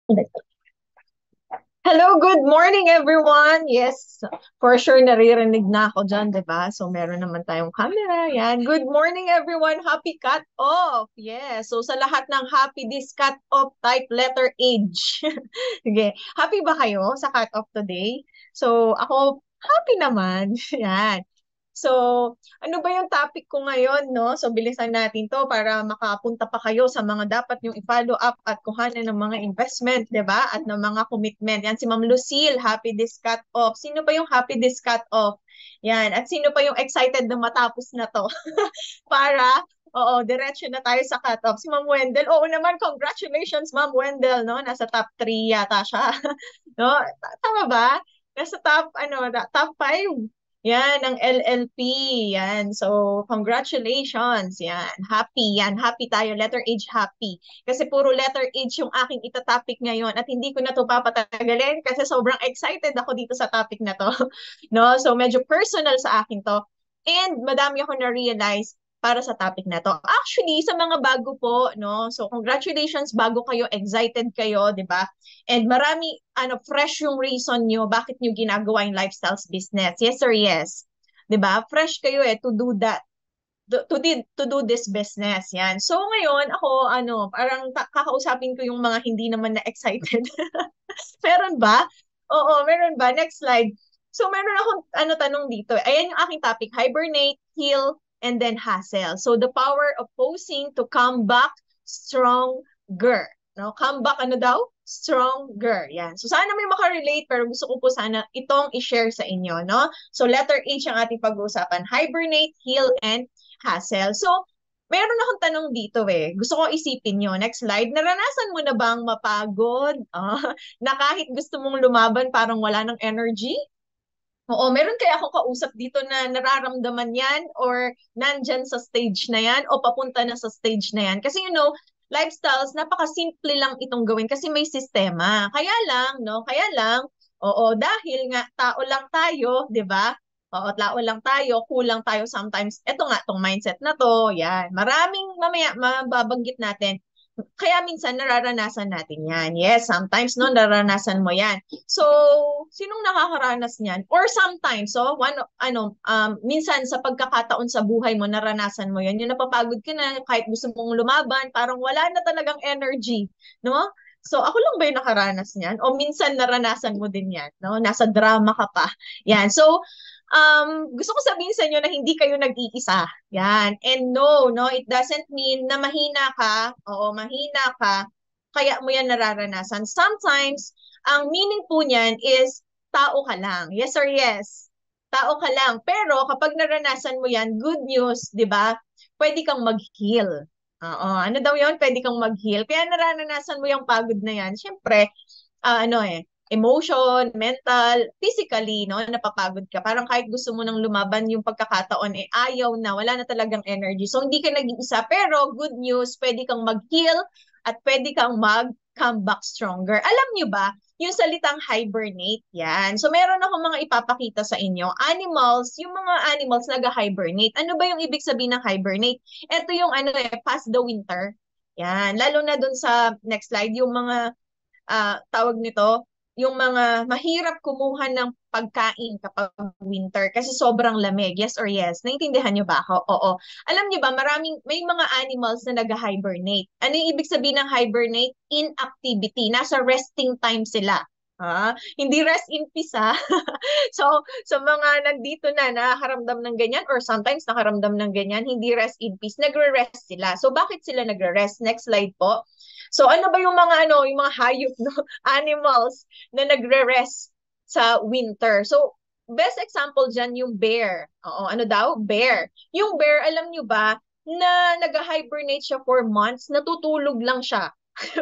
Hello, good morning everyone. Yes, for sure naririnig na ako dyan, di ba? So meron naman tayong camera. Yan. Good morning everyone. Happy cut-off. Yes. So sa lahat ng happy this cut-off type letter H. Sige. Happy ba kayo sa cut-off today? So ako, happy naman. Yan. So, ano ba yung topic ko ngayon, no? So, bilisan natin to para makapunta pa kayo sa mga dapat yung i-follow up at kuhanan ng mga investment, di ba? At ng mga commitment. Yan, si Ma'am Lucille, happy this cut off. Sino pa yung happy this cut off? Yan. At sino pa yung excited na matapos na to? Para, oo, diretso na tayo sa cut off. Si Ma'am Wendell, oo naman, congratulations, Ma'am Wendell, no? Nasa top 3 yata siya. No? Tama ba? Nasa top, top 5. Yan, ang LLP. Yan. So, congratulations. Yan. Happy. Yan. Happy tayo. Letter H, happy. Kasi puro letter H yung aking itatopic ngayon at hindi ko na to papatagalin kasi sobrang excited ako dito sa topic na to. No? So, medyo personal sa akin to. And madami ako na-realize para sa topic na to. Actually, sa mga bago po, no? So, congratulations, bago kayo, excited kayo, di ba? And marami, fresh yung reason nyo, bakit nyo ginagawa yung lifestyles business. Yes or yes. 'Di ba? Fresh kayo to do that. To do this business. Yan. So ngayon, ako, parang kakausapin ko yung mga hindi naman na excited. Meron ba? Oo, meron ba? Next slide. So meron akong tanong dito. Ayan yung aking topic, hibernate, heal, and then hustle. So the power of posing to come back stronger. No? Come back ano daw? Stronger. Yan. So sana may makarelate pero gusto ko po sana itong i-share sa inyo, no? So letter H ang ating pag-uusapan. Hibernate, heal, and hustle. So meron akong tanong dito eh. Gusto ko isipin nyo. Next slide. Naranasan mo na bang mapagod? Na kahit gusto mong lumaban, parang wala ng energy? Oo, meron kaya akong kausap dito na nararamdaman yan or nandyan sa stage na yan o papunta na sa stage na yan. Kasi lifestyles, napaka-simple lang itong gawin kasi may sistema. Kaya lang, no? Kaya lang, oo, dahil nga tao lang tayo, di ba? Oo, tao lang tayo, kulang tayo sometimes. Ito nga, tong mindset na to, yan. Maraming mamaya mababanggit natin. Kaya minsan nararanasan natin yan. Yes, sometimes no, nararanasan mo yan. So, sinong nakakaranas niyan? Or sometimes, so, minsan sa pagkakataon sa buhay mo, naranasan mo yan. Yung napapagod ka na, kahit gusto mong lumaban, parang wala na talagang energy. No? So, ako lang ba yung nakaranas niyan? O minsan naranasan mo din yan, no? Nasa drama ka pa. Yan. So, gusto ko sabihin sa inyo na hindi kayo nag-iisa. Yan. And no, no, it doesn't mean na mahina ka. Oo, mahina ka. Kaya mo yan nararanasan. Sometimes, ang meaning po niyan is tao ka lang. Yes or yes? Tao ka lang. Pero kapag naranasan mo yan, good news, di ba? Pwede kang mag-heal. Oo, ano daw yun? Pwede kang mag-heal. Kaya nararanasan mo yung pagod na yan. Siyempre, emotion, mental, physically, no, napapagod ka. Parang kahit gusto mo nang lumaban yung pagkakataon, ayaw na, wala na talagang energy. So, hindi ka nag-iisa. Pero, good news, pwede kang mag-heal at pwede kang mag-come back stronger. Alam nyo ba, yung salitang hibernate, yan. So, meron akong mga ipapakita sa inyo. Animals, yung mga animals nag-hibernate. Ano ba yung ibig sabihin ng hibernate? Ito yung past the winter. Yan. Lalo na dun sa next slide, yung mga tawag nito, yung mga mahirap kumuha ng pagkain kapag winter kasi sobrang lamig. Yes or yes? Naintindihan niyo ba ako? Oo. Alam niyo ba, may mga animals na nag-hibernate. Ano yung ibig sabihin ng hibernate? Inactivity. Nasa resting time sila. Hindi rest in peace ha. So, sa mga nandito na nakaramdam ng ganyan or sometimes nakaramdam ng ganyan, hindi rest in peace, nagre-rest sila. So, bakit sila nagre-rest? Next slide po. So, ano ba yung mga hayop, no? Animals na nagre-rest sa winter. So, best example dyan yung bear. Oo, ano daw? Bear. Yung bear, alam nyo ba, na nag-hibernate siya for months, natutulog lang siya.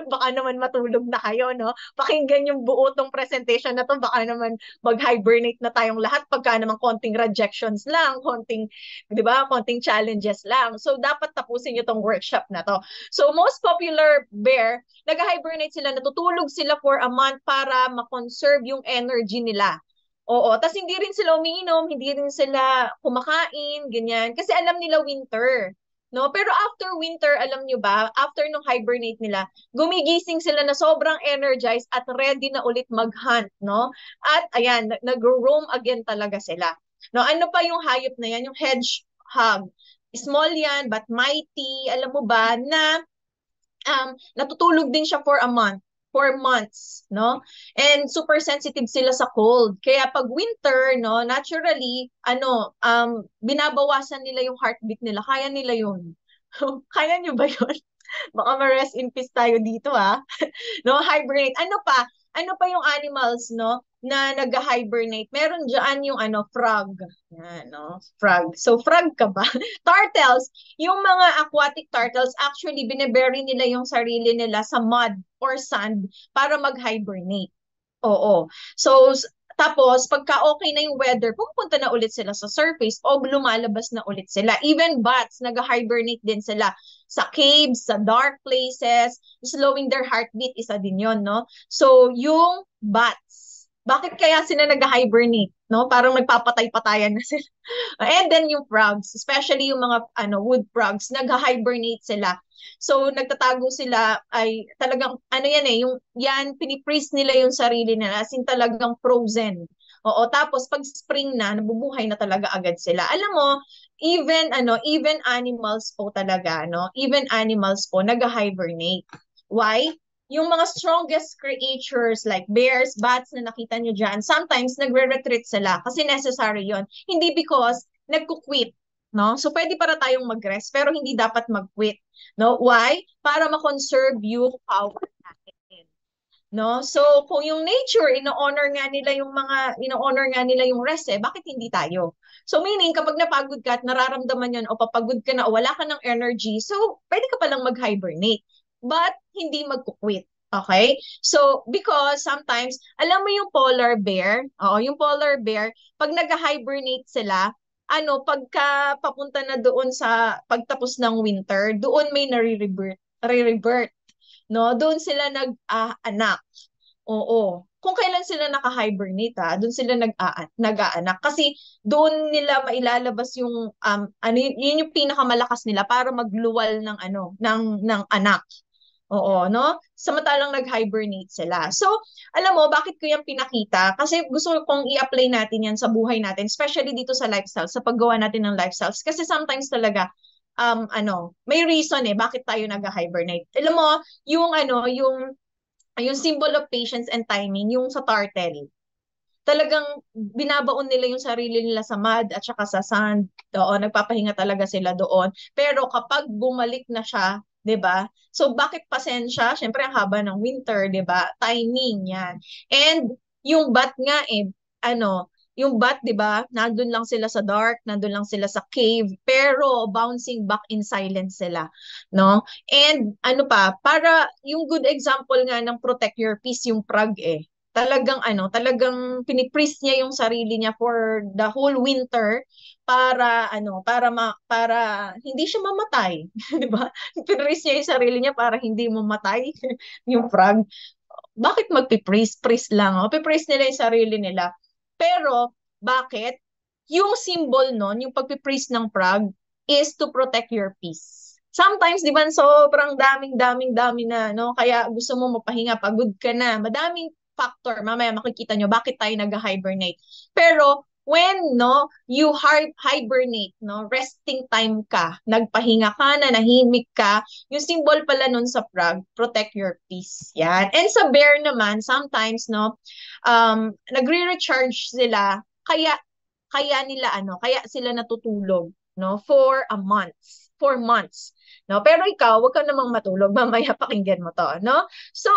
Baka naman matulog na kayo, no? Pakinggan yung buo tong presentation na to, baka naman mag-hibernate na tayong lahat pagka naman konting rejections lang, konting, 'di ba, konting challenges lang. So dapat tapusin niyo tong workshop na to. So most popular bear, nag-hibernate sila, natutulog sila for a month para ma-conserve yung energy nila. Oo, tas hindi rin sila umiinom, hindi rin sila kumakain, ganyan. Kasi alam nila winter. no? Pero after winter, alam nyo ba, after nung hibernate nila, gumigising sila na sobrang energized at ready na ulit mag-hunt, no? At ayan, nag-roam again talaga sila. No, ano pa yung hayop na yan? Yung hedgehog. Small yan, but mighty. Alam mo ba na natutulog din siya for a month, 4 months, no? And super sensitive sila sa cold. Kaya pag winter, no, naturally, binabawasan nila yung heartbeat nila. Kaya nila yun. Kaya nyo ba yun? Baka ma-rest in peace tayo dito, ah. No, hibernate. Ano pa? Ano pa yung animals, no, na nag-hibernate? Meron diyan yung frog. Yan, no? Frog. So, frog ka ba? Turtles. Yung mga aquatic turtles, actually, binabury nila yung sarili nila sa mud or sand para mag-hibernate. Oo. So, tapos, pagka okay na yung weather, pupunta na ulit sila sa surface o lumalabas na ulit sila. Even bats, nag-hibernate din sila sa caves, sa dark places, slowing their heartbeat, isa din yon, no? So, yung bats, bakit kaya sila nag-hibernate, no? Parang nagpapatay-patayan na sila. And then yung frogs, especially yung mga wood frogs, nag-hibernate sila. So nagtatago sila ay talagang yan yung yan pinipreeze nila yung sarili nila as in talagang frozen. Oo, tapos pag spring na, nabubuhay na talaga agad sila. Alam mo, even animals po talaga, no? Even animals po nag-hibernate. Why? Yung mga strongest creatures like bears, bats na nakita nyo dyan, sometimes nagre-retreat sila kasi necessary yon. Hindi because nagkukwit, no? So pwede para tayong mag-rest pero hindi dapat mag-quit, no? Why? Para ma-conserve yung power natin. No? So kung yung nature ino-honor nga nila yung rest bakit hindi tayo? So meaning kapag napagod ka at nararamdaman 'yon o papagod ka na o wala ka ng energy, so pwede ka palang mag-hibernate but hindi magkukwit. Okay? So, because sometimes, alam mo yung polar bear, yung polar bear, pag nag-hibernate sila, pagka papunta na doon sa pagtapos ng winter, doon may nare-rebirth, no? Doon sila nag-anak. Oo. Kung kailan sila naka-hibernate, doon sila nag-aanak. Kasi doon nila mailalabas yung, yun yung pinakamalakas nila para magluwal ng anak. Oo, no? Samantalang nag-hibernate sila. So, alam mo, bakit ko yan pinakita? Kasi gusto kong i-apply natin yan sa buhay natin, especially dito sa lifestyle, sa paggawa natin ng lifestyles. Kasi sometimes talaga, may reason bakit tayo nag-hibernate. Alam mo, yung symbol of patience and timing, yung sa turtle talagang binabaon nila yung sarili nila sa mud at saka sa sand. Doon, nagpapahinga talaga sila doon. Pero kapag bumalik na siya, 'di ba? So bakit pasensya? Syempre ang haba ng winter, 'di ba? Timing 'yan. And yung bat nga yung bat, 'di ba? Nandun lang sila sa dark, nandun lang sila sa cave, pero bouncing back in silence sila, no? And para yung good example nga ng protect your peace yung frog talagang pinipris niya yung sarili niya for the whole winter para hindi siya mamatay, 'di ba? Pinipris niya yung sarili niya para hindi mamatay yung frog. Bakit magpipris? Pris lang, pipris nila yung sarili nila. Pero bakit? Yung symbol nun, yung pagpipris ng frog is to protect your peace. Sometimes, di ba, sobrang dami na, no? Kaya gusto mo mapahinga, pagod ka na, madaming factor, mamaya makikita nyo bakit tayo nag-hibernate. Pero when you hibernate, resting time ka, nagpahinga ka na, nahimik ka, yung symbol pala nun sa frog, protect your peace. Yan. And sa bear naman, sometimes nagre-recharge sila, kaya sila natutulog, for a month. 4 months. No? Pero ikaw, wag ka namang matulog. Mamaya pakinggan mo to, no? So,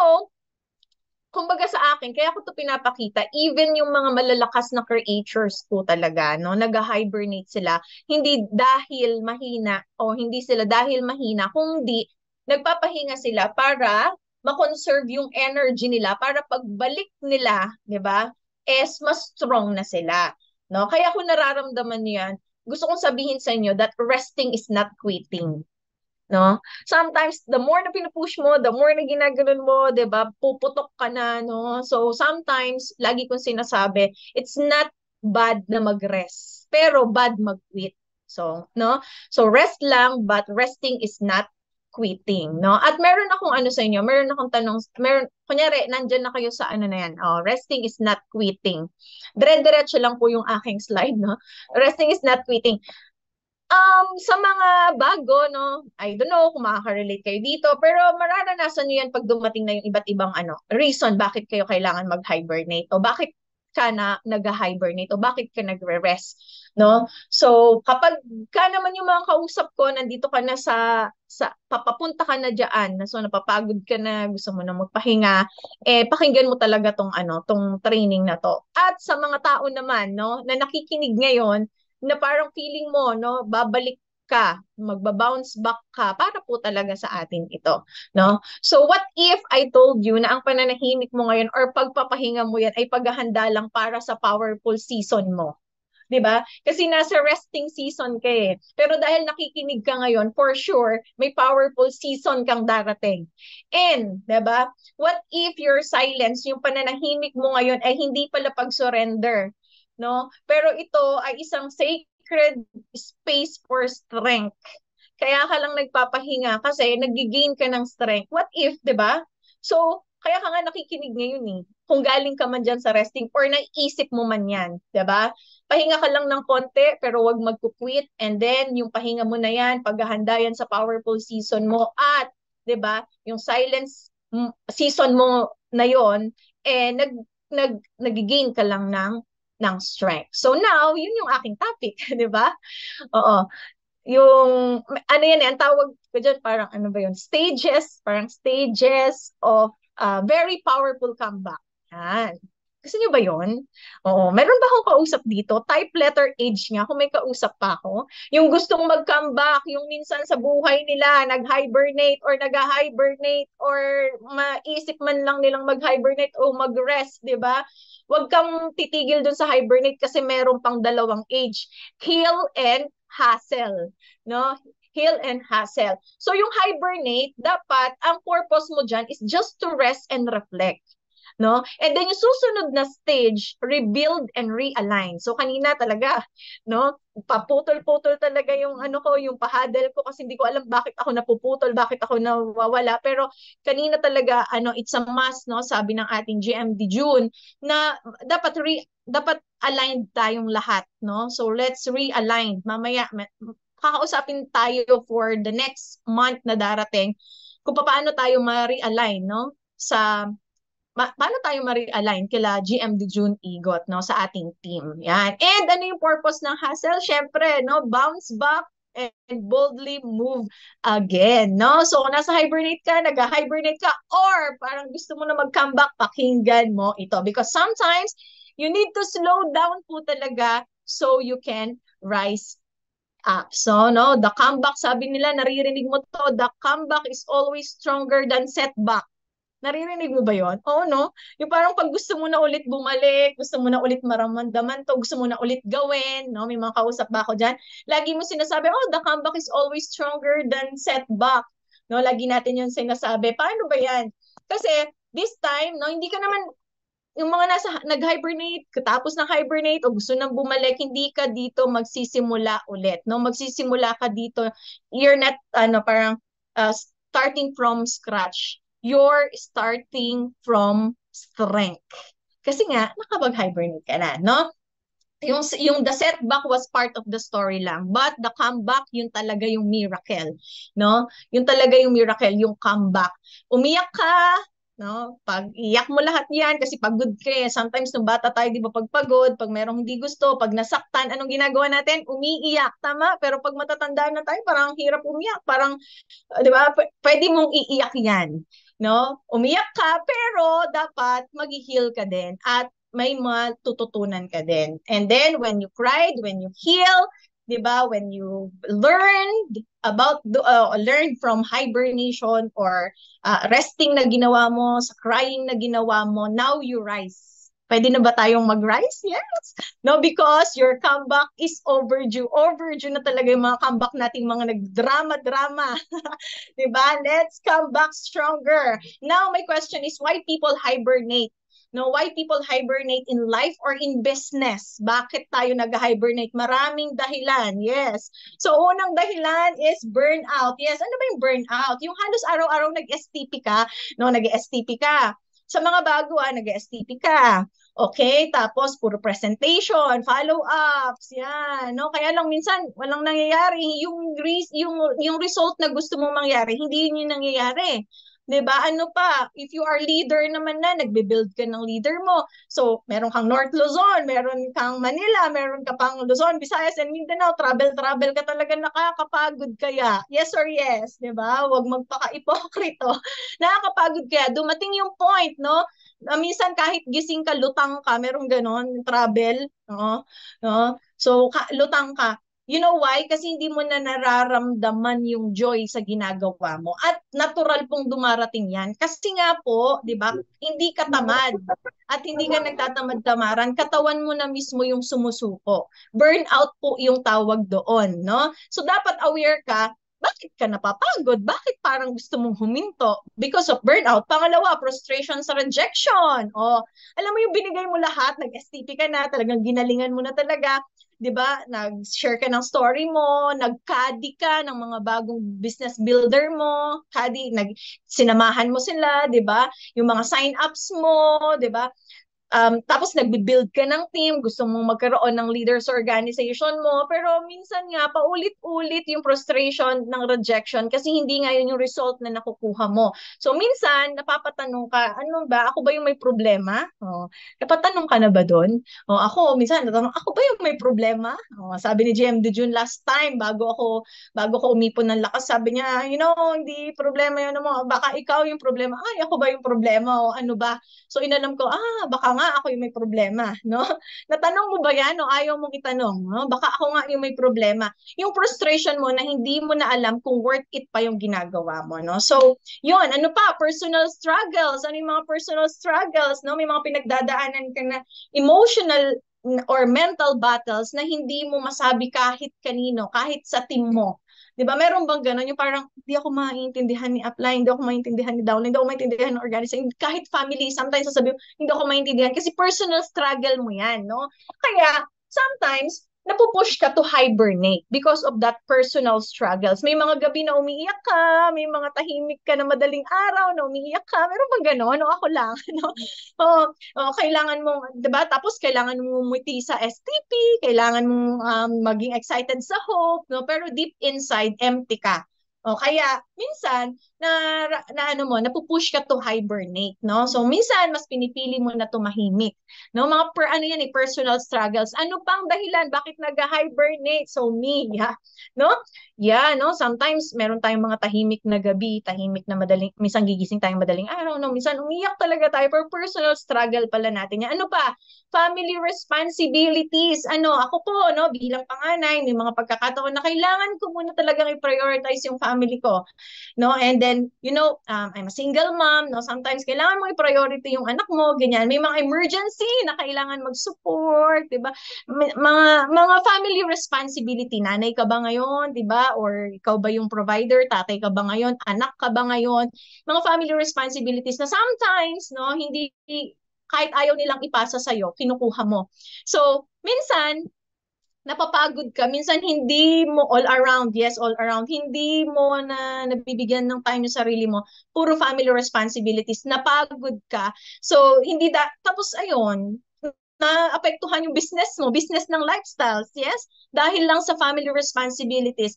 kumbaga sa akin, kaya ko to pinapakita, even yung mga malalakas na creatures po talaga, nag-hibernate sila, hindi dahil mahina o hindi sila dahil mahina, kundi nagpapahinga sila para ma-conserve yung energy nila para pagbalik nila, 'di ba? Mas strong na sila, no? Kaya kung nararamdaman niyo 'yan, gusto kong sabihin sa inyo that resting is not quitting. No? Sometimes, the more na pinupush mo, the more na ginaganon mo, 'di ba? Puputok ka na, no? So, sometimes, lagi kong sinasabi, it's not bad na mag-rest, pero bad mag-quit. So, no? So, rest lang, but resting is not quitting, no? At meron akong ano sa inyo, meron akong tanong, kunyari, nandyan na kayo sa ano na yan, resting is not quitting. Dire-diretso lang po yung aking slide, no? Resting is not quitting. Sa mga bago, no, I don't know kung makaka-relate kayo dito, pero mararanasan nyo yan pag dumating na yung iba't ibang reason bakit kayo kailangan mag-hibernate o bakit ka na nag-hibernate o bakit ka nagre-rest, no? So, kapag ka naman yung mga kausap ko, nandito ka na papapunta ka na diyan, so napapagod ka na, gusto mo na magpahinga, pakinggan mo talaga tong training na to. At sa mga tao naman, no, na nakikinig ngayon, na parang feeling mo, no, babalik ka, magba-bounce back ka, para po talaga sa atin ito, no? So what if I told you na ang pananahimik mo ngayon or pagpapahinga mo yan ay paghahanda lang para sa powerful season mo? 'Di ba? Kasi nasa resting season ka eh. Pero dahil nakikinig ka ngayon, for sure, may powerful season kang darating. And, 'di ba? What if your silence, yung pananahimik mo ngayon ay hindi pala pag-surrender, no? Pero ito ay isang sacred space for strength. Kaya ka lang nagpapahinga kasi nagigain ka ng strength. What if, 'di ba? So, kaya ka nga nakikinig ngayon eh. Kung galing ka man dyan sa resting or naiisip mo man yan, 'di ba? Pahinga ka lang ng konti pero wag magkukwit, and then yung pahinga mo na yan, paghahanda yan sa powerful season mo, at 'di ba, yung silence season mo na yon, nagigain ka lang ng strength. So now, yun yung aking topic, 'di ba? Oo. Yung ano yan ang tawag ko diyan, parang ano ba yun? Stages of very powerful comeback. Yan. Gusto niyo ba yun? Oo. Meron ba akong kausap dito? Type letter H nga, kung may kausap pa ako. Yung gustong mag-comeback, yung minsan sa buhay nila, nag-hibernate or nag-hibernate or maisip man lang nilang mag-hibernate o mag-rest, di ba? Huwag kang titigil dun sa hibernate kasi meron pang dalawang age. Heal and hassle, no? Heal and hassle. So yung hibernate, dapat ang purpose mo dyan is just to rest and reflect, no? And then yung susunod na stage, rebuild and realign. So kanina talaga, no? Paputol-putol talaga yung ano ko, yung pahadal ko kasi hindi ko alam bakit ako napuputol, bakit ako nawawala. Pero kanina talaga, it's a must, no? Sabi ng ating GMD June na dapat aligned tayong lahat, no? So let's realign. Mamaya kakausapin tayo for the next month na darating kung paano tayo ma-realign, no? Paano tayo ma-realign kila GMD June Igot, no, sa ating team. Yan. And ano yung purpose ng hustle? Syempre, no, bounce back and boldly move again, no? So, kung nasa hibernate ka, nag-hibernate ka, or parang gusto mo na mag-comeback, pakinggan mo ito. Because sometimes, you need to slow down po talaga so you can rise up. So, no, the comeback, sabi nila, naririnig mo to, the comeback is always stronger than setback. Naririnig mo ba yon? Oo, no? Yung parang pag gusto mo na ulit bumalik, gusto mo na ulit maramdaman to, gusto mo na ulit gawin, no? May mga kausap ba ako dyan? Lagi mo sinasabi, oh, the comeback is always stronger than setback. No? Lagi natin yung sinasabi. Paano ba yan? Kasi this time, no, hindi ka naman, yung mga nag-hibernate, tapos ng hibernate o gusto nang bumalik, hindi ka dito magsisimula ulit, no? Magsisimula ka dito, you're not, parang starting from scratch. You're starting from strength. Kasi nga, nakapag-hibernate ka na, no? Yung the setback was part of the story lang. But the comeback, yun talaga yung miracle, no? Yun talaga yung miracle, yung comeback. Umiyak ka, no? Pag iyak mo lahat yan, kasi pagod ka eh. Sometimes nung bata tayo, di ba, pag pagod, pag merong hindi gusto, pag nasaktan, anong ginagawa natin? Umiiyak, tama? Pero pag matatanda na tayo, parang hirap umiyak. Parang, di ba, pwede mong iiyak yan, no? Umiyak ka, pero dapat mag-heal ka din at may matututunan ka din. And then, when you cried, when you heal, di ba, when you learned from hibernation or resting na ginawa mo, sa crying na ginawa mo, now you rise. Pwede na ba tayong mag-rise? Yes. No, because your comeback is overdue. Overdue na talaga yung mga comeback nating mga nagdrama-drama. Diba? Let's come back stronger. Now, my question is, why people hibernate? No, why people hibernate in life or in business? Bakit tayo nag-hibernate? Maraming dahilan. Yes. So, unang dahilan is burnout. Yes, ano ba yung burnout? Yung halos araw-araw nag-STP ka, no, nag-STP ka. Sa mga bago, nag-STP ka. Okay, tapos puro presentation, follow-ups, yan, no? Kaya lang minsan walang nangyayari, yung result na gusto mong mangyari, hindi yun yung nangyayari. 'Di ba? Ano pa, if you are leader naman na, nagbe-build ka ng leader mo. So, meron kang North Luzon, meron kang Manila, meron ka pang Luzon, Visayas, and Mindanao, travel ka talaga, nakakapagod kaya. Yes or yes, 'di ba? Huwag magpaka-ipokrito. Nakakapagod kaya. Dumating yung point, no? Minsan kahit gising ka, lutang ka, merong ganon, travel, no? No? So, lutang ka. You know why? Kasi hindi mo na nararamdaman yung joy sa ginagawa mo. At natural pong dumarating yan. Kasi nga po, di ba, hindi ka tamad. At hindi ka nagtatamad-tamaran, katawan mo na mismo yung sumusuko. Burnout po yung tawag doon, no? So, dapat aware ka, bakit ka napapagod? Bakit parang gusto mong huminto? Because of burnout. Pangalawa, frustration sa rejection. O, alam mo yung binigay mo lahat, nag-STP ka na, talagang ginalingan mo na talaga, 'di ba? Nag-share ka ng story mo, nag-caddy ka ng mga bagong business builder mo, caddy, sinamahan mo sila, 'di ba? Yung mga sign-ups mo, 'di ba? Tapos nagbi-build ka ng team, gusto mong magkaroon ng leaders organization mo, pero minsan nga paulit-ulit yung frustration ng rejection kasi hindi nga yun yung result na nakukuha mo. So minsan napapatanong ka, ano ba, ako ba yung may problema? Oh, napatanong ka na ba doon? Oh, ako minsan natanong, ako ba yung may problema? Oh, sabi ni GM De June last time bago ko umipon ng lakas, sabi niya, hindi problema yun mo, baka ikaw yung problema. Ay, ako ba yung problema? O ano ba? So inalam ko, baka nga ako yung may problema, no? Natanong mo ba yan o ayaw mong itanong, no? Baka ako nga yung may problema. Yung frustration mo na hindi mo na alam kung worth it pa yung ginagawa mo, no? So, yun, ano pa? Personal struggles. Ano yung mga personal struggles, no? May mga pinagdadaanan ka na emotional or mental battles na hindi mo masabi kahit kanino, kahit sa team mo. 'Di ba? Meron bang gano'n yung parang hindi ako maintindihan ni upline, hindi ako maintindihan ni downline, hindi ako maintindihan ng organization, kahit family, sometimes sasabihin, hindi ako maintindihan kasi personal struggle mo 'yan, no? Kaya sometimes napupush ka to hibernate because of that personal struggles. May mga gabi na umiiyak ka, may mga tahimik ka na madaling araw na umiiyak ka. Meron bang gano'n? No, ako lang, no? Kailangan mo, 'di ba? Tapos kailangan mo umiti sa STP, kailangan mo maging excited sa hope, no? Pero deep inside empty ka. Kaya minsan napupush ka to hibernate, no? So minsan mas pinipili mo na tumahimik, no? Mga personal struggles. Ano pang dahilan bakit nag-hibernate? So me, yeah, no? Yeah, no? Sometimes meron tayong mga tahimik na gabi, tahimik na madaling, minsan gigising tayong madaling araw, no? Minsan umiyak talaga tayo, pero personal struggle pala natin yan. Ano pa? Family responsibilities. Ako po, no, bilang panganay, may mga pagkakataon na kailangan ko muna talagang i-prioritize yung family ko, no? And then, I'm a single mom, no? Sometimes kailangan mo i-priority yung anak mo, ganyan. May mga emergency na kailangan mag-support, 'di ba? Mga family responsibility. Nanay ka ba ngayon, 'di ba? Or ikaw ba yung provider? Tatay ka ba ngayon? Anak ka ba ngayon? Mga family responsibilities na sometimes, no, hindi kahit ayaw nilang ipasa sa'yo, kinukuha mo. So, minsan, napapagod ka. Minsan hindi mo all around, yes, all around, hindi mo na nabibigyan ng time yung sarili mo. Puro family responsibilities, napagod ka. So, tapos ayun, naapektuhan yung business ng lifestyles, yes? Dahil lang sa family responsibilities.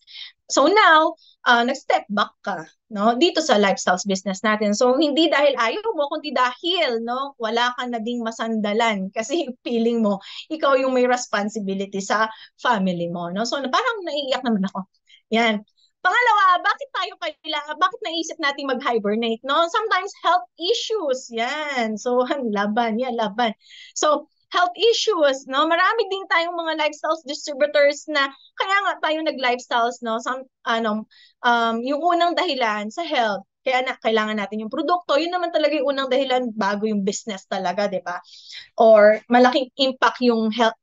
So now, nag-step back ka, no? Dito sa lifestyles business natin. So hindi dahil ayaw mo, kundi dahil, no, wala ka na ding masandalan kasi feeling mo ikaw yung may responsibility sa family mo, no? So parang naiiyak naman ako. Yan. Pangalawa, bakit naisip natin mag-hibernate, no? Sometimes health issues, yan. So, laban. So, health issues, no? Marami din tayong mga lifestyles distributors na kaya nga tayo nag-lifestyles, no? Yung unang dahilan sa health, kaya kailangan natin yung produkto, yun naman talaga yung unang dahilan bago yung business talaga, 'di ba? Or malaking impact yung health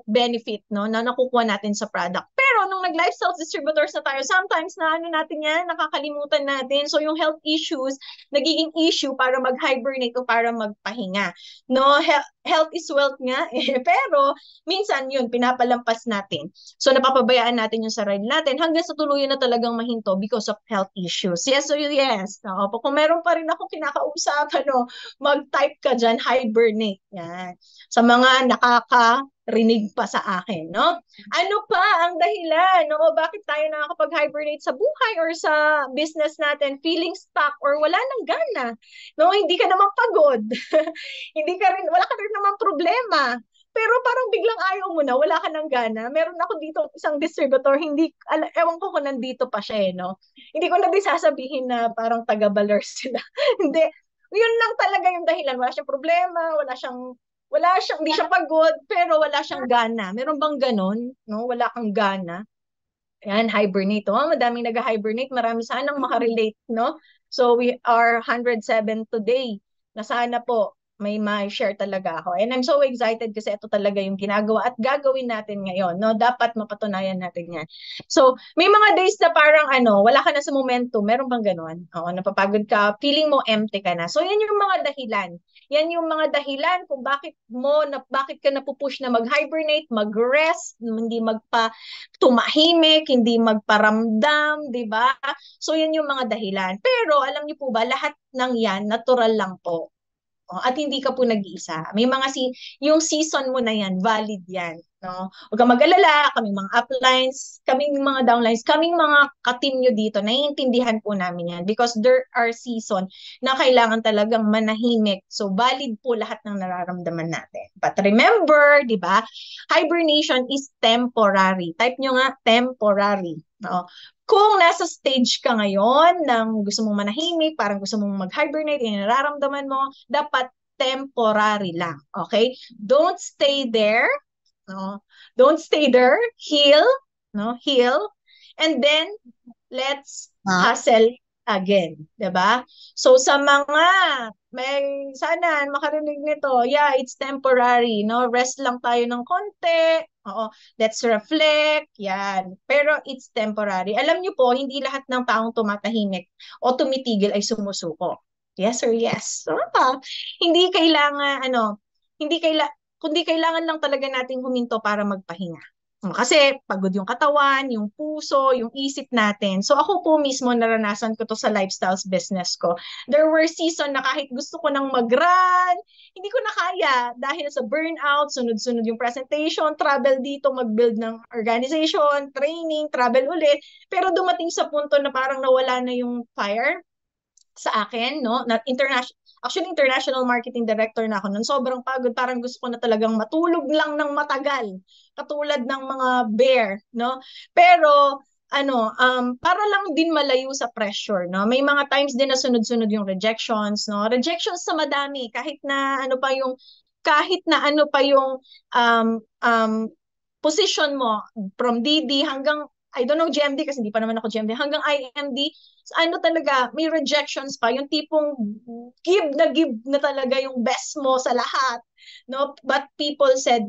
benefit, no, na nakukuha natin sa product. Pero nung nag-lifestyle distributors na tayo, sometimes na ano natin yan, nakakalimutan natin. So yung health issues, nagiging issue para mag-hibernate o para magpahinga. No, health is wealth nga, pero minsan yun, pinapalampas natin. So napapabayaan natin yung sarili natin hanggang sa tuluyan na talagang mahinto because of health issues. Yes, so yes. Opo, kung meron pa rin ako kinakausap, mag-type ka dyan, hibernate. Yan. Sa mga nakakarinig pa sa akin, no? Ano pa ang dahilan, no? Bakit tayo nakakapag-hibernate sa buhay or sa business natin? Feeling stuck or wala nang gana. No, hindi ka naman pagod. Wala ka rin naman problema. Pero parang biglang ayaw mo na, wala ka ng gana. Meron ako dito isang distributor, ewan ko kung nandito pa siya, no? Hindi ko na din sasabihin na parang taga-Baler sila. Hindi. Yun lang talaga yung dahilan. Wala siyang problema, hindi siya pagod, pero wala siyang gana. Meron bang ganon? No? Wala kang gana. Yan, hibernate. Oh, madaming nag-hibernate. Marami sanang makarelate, no? So we are 107 today. Na sana po may ma-share talaga ako. And I'm so excited kasi ito talaga yung ginagawa at gagawin natin ngayon, no? Dapat mapatunayan natin yan. So, may mga days na parang wala ka na sa momentum. Meron bang ganon? Oo, napapagod ka, feeling mo empty ka na. So, yan yung mga dahilan. Yan yung mga dahilan kung bakit ka napupush na mag-hibernate, mag-rest, hindi tumahimik, hindi magparamdam, di ba? So, yan yung mga dahilan. Pero, alam niyo po ba, lahat ng yan, natural lang po. At hindi ka po nag-iisa. May yung season mo na yan, valid yan. No? Huwag kang mag-alala, kaming mga uplines, kaming mga downlines, kaming mga ka-team nyo dito, naiintindihan po namin yan because there are season na kailangan talagang manahimik. So, valid po lahat ng nararamdaman natin. But remember, di ba, hibernation is temporary. Type nyo nga, temporary. No? Kung nasa stage ka ngayon ng gusto mong manahimik, parang gusto mong mag-hibernate, yung nararamdaman mo, dapat temporary lang. Okay? Don't stay there. No? Don't stay there. Heal. No? Heal. And then, let's hustle again. Diba? So, sa mga sana makarinig nito, yeah, it's temporary. No? Rest lang tayo ng konti. Oo, let's reflect, yan. Pero it's temporary. Alam niyo po, hindi lahat ng taong tumatahimik o tumitigil ay sumusuko. Yes or yes. So, hindi kailangan, kundi kailangan lang talaga nating huminto para magpahinga. Kasi pagod yung katawan, yung puso, yung isip natin. So ako po mismo naranasan ko to sa lifestyles business ko. There were season na kahit gusto ko nang mag-run, hindi ko na kaya dahil sa burnout, sunod-sunod yung presentation, travel dito, mag-build ng organization, training, travel ulit. Pero dumating sa punto na parang nawala na yung fire sa akin, no? International marketing director na ako nun. Sobrang pagod, parang gusto ko na talagang matulog lang ng matagal. Katulad ng mga bear, no? Pero para lang din malayo sa pressure, no? May mga times din na sunod-sunod yung rejections, no? Rejections sa madami kahit na ano pa yung position mo from DD hanggang I don't know GMD kasi hindi pa naman ako GMD hanggang IMD talaga may rejections pa yung tipong give na talaga yung best mo sa lahat, no? But people said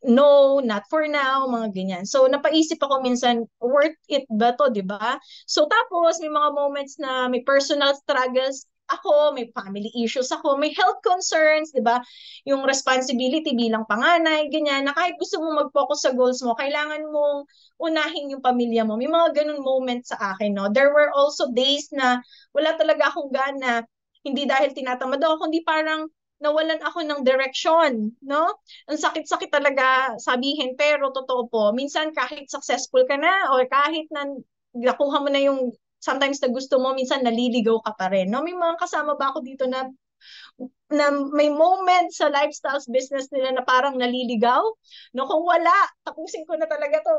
no, not for now, mga ganyan. So, napaisip ako minsan, worth it ba to, di ba? So, tapos, may mga moments na may personal struggles ako, may family issues ako, may health concerns, di ba? Yung responsibility bilang panganay, ganyan, na kahit gusto mo mag-focus sa goals mo, kailangan mong unahin yung pamilya mo. May mga ganun moments sa akin, no? There were also days na wala talaga akong gana, hindi dahil tinatamad ako, kundi parang nawalan ako ng direction, no? Ang sakit-sakit talaga sabihin, pero totoo po, minsan kahit successful ka na or kahit na nakuha mo na yung sometimes na gusto mo, minsan naliligaw ka pa rin, no? May mga kasama ba ako dito na may moment sa lifestyles business nila na parang naliligaw, no? Kung wala, tapusin ko na talaga to.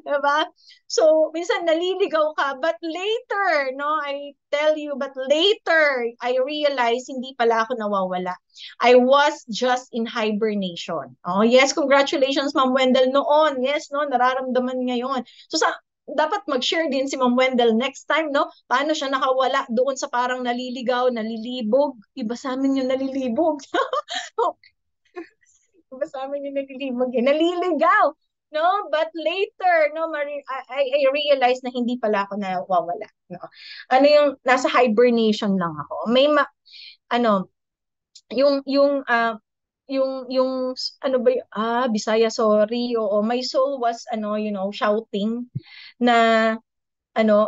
Diba? So, minsan naliligaw ka, but later, no, I tell you, but later, I realize hindi pala ako nawawala. I was just in hibernation. Oh, yes, congratulations, Ma'am Wendell, noon. Yes, no, nararamdaman ngayon. So, dapat mag-share din si Ma'am Wendell next time, no? Paano siya nakawala doon sa parang naliligaw, nalilibog. Iba sa amin yung nalilibog. Iba sa amin yung nalilibog. Naliligaw. no? But later, no, I realized na hindi pala ako nawawala, no? Ano yung nasa hibernation lang ako. Ano, yung ano ba Bisaya, sorry. Oo, my soul was shouting na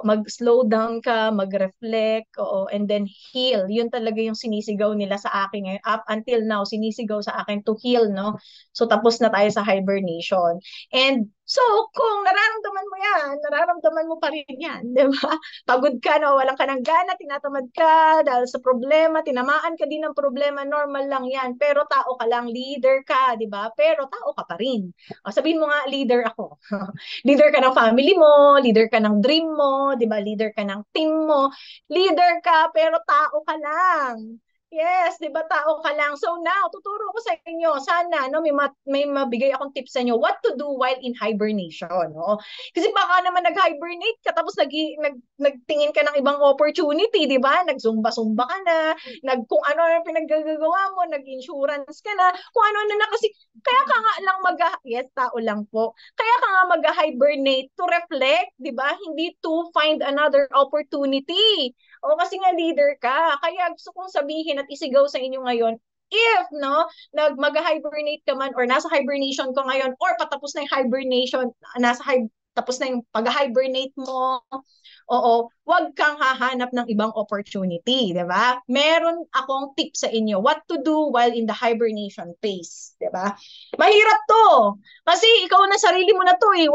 mag-slow down ka, mag-reflect, oo, and then heal. Yun talaga yung sinisigaw nila sa akin ngayon. Up until now, sinisigaw sa akin to heal, no? So, tapos na tayo sa hibernation. And so, kung nararamdaman mo yan, nararamdaman mo pa rin yan, di ba? Pagod ka, nawawalan ka ng gana, tinatamad ka dahil sa problema, tinamaan ka din ng problema, normal lang yan. Pero tao ka lang, leader ka, di ba? Pero tao ka pa rin. O, sabihin mo nga, leader ako. Leader ka ng family mo, leader ka ng dream mo, 'di ba? Leader ka ng team mo. Leader ka pero tao ka lang. Yes, 'di ba? Tao ka lang. So now, tuturo ko sa inyo, sana no may mabigay akong tips sa inyo what to do while in hibernation, no? Kasi baka naman nag-hibernate ka tapos nagtingin ka ng ibang opportunity, 'di ba? Nagzumba-zumba ka na, kung ano na pinaggagawa mo, nag-insurance ka na, kung ano na kasi kaya ka nga lang yes, tao lang po. Kaya ka nga mag-hibernate to reflect, 'di ba? Hindi to find another opportunity. O kasi nga leader ka. Kaya gusto kong sabihin at isigaw sa inyo ngayon, if no, mag-hibernate ka man or nasa hibernation ka ngayon or patapos na yung hibernation, tapos na yung pag-hibernate mo, oo, wag kang hahanap ng ibang opportunity, di ba? Meron akong tip sa inyo, what to do while in the hibernation phase, di ba? Mahirap to. Kasi ikaw na sarili mo na to eh.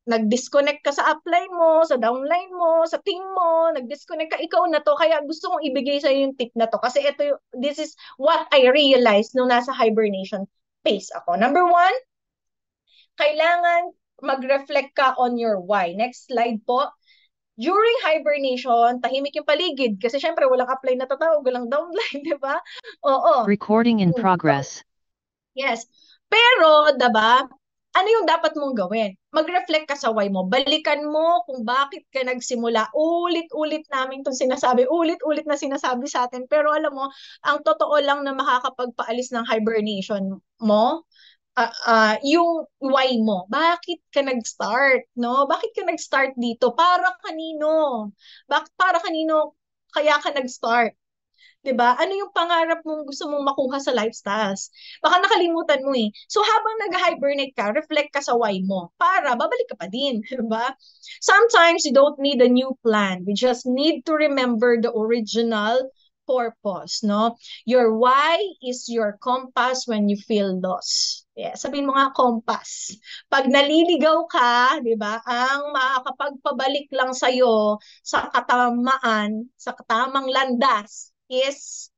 Nag-disconnect ka sa upline mo, sa downline mo, sa team mo, nag-disconnect ka, ikaw na to. Kaya gusto kong ibigay sa yung tip na to. Kasi this is what I realized nung nasa hibernation phase ako. Number one, kailangan mag-reflect ka on your why. Next slide po. During hibernation, tahimik yung paligid. Kasi syempre, walang upline na tatawag, walang downline, di ba? Oo. Recording in progress. Yes. Pero, diba, ano yung dapat mong gawin? Mag-reflect ka sa why mo. Balikan mo kung bakit ka nagsimula. Ulit-ulit namin itong sinasabi. Ulit-ulit na sinasabi sa atin. Pero alam mo, ang totoo lang na makakapagpaalis ng hibernation mo, yung why mo. Bakit ka nag-start? No? Bakit ka nag-start dito? Para kanino? Para kanino kaya ka nag-start? 'Di ba? Ano yung pangarap mong gusto mong makuha sa lifestyles? Baka nakalimutan mo eh. So habang nag-hibernate ka, reflect ka sa why mo para babalik ka pa din, 'di ba? Sometimes you don't need a new plan. We just need to remember the original purpose, no? Your why is your compass when you feel lost. Yeah, sabihin mo nga compass. Pag naliligaw ka, 'di ba? Ang makakapagpabalik lang sa sa katamaan, sa katamang landas is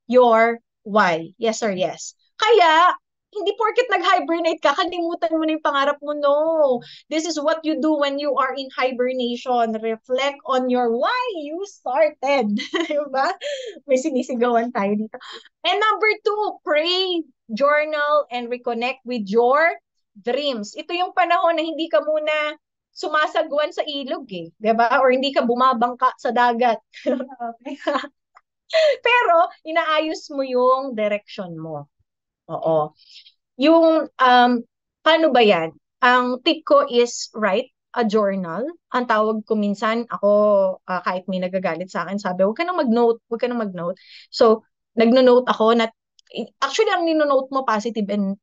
your why. Yes or yes. Kaya, hindi porket nag-hibernate ka, kalimutan mo na yung pangarap mo. No. This is what you do when you are in hibernation. Reflect on your why you started. Diba? May sinisigawan tayo dito. And number two, pray, journal, and reconnect with your dreams. Ito yung panahon na hindi ka muna sumasagwan sa ilog eh. Diba? Or hindi ka bumabangka sa dagat. Pero, inaayos mo yung direction mo. Oo. Yung, paano ba yan? Ang tip ko is write a journal. Ang tawag ko minsan, ako, kahit may nagagalit sa akin, sabi, huwag ka nang mag-note, huwag ka nang mag-note. So, nagno-note ako na, actually, ang nino-note mo, positive and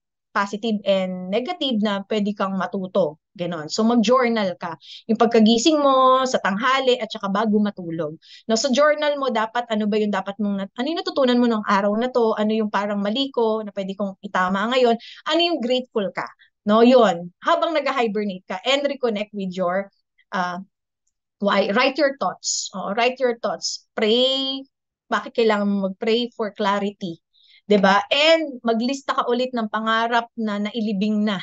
negative na pwede kang matuto. Ganon. So, mag-journal ka. Yung pagkagising mo, sa tanghali, at saka bago matulog. No, sa journal mo, dapat, ano ba yung dapat mong, ano yung natutunan mo ng araw na to? Ano yung parang mali ko na pwede kong itama ngayon? Ano yung grateful ka? No, yun. Habang nag-hibernate ka and reconnect with your why. Write your thoughts. Write your thoughts. Pray. Bakit kailangan mo mag-pray? For clarity. 'Di ba? And maglista ka ulit ng pangarap na nailibing na.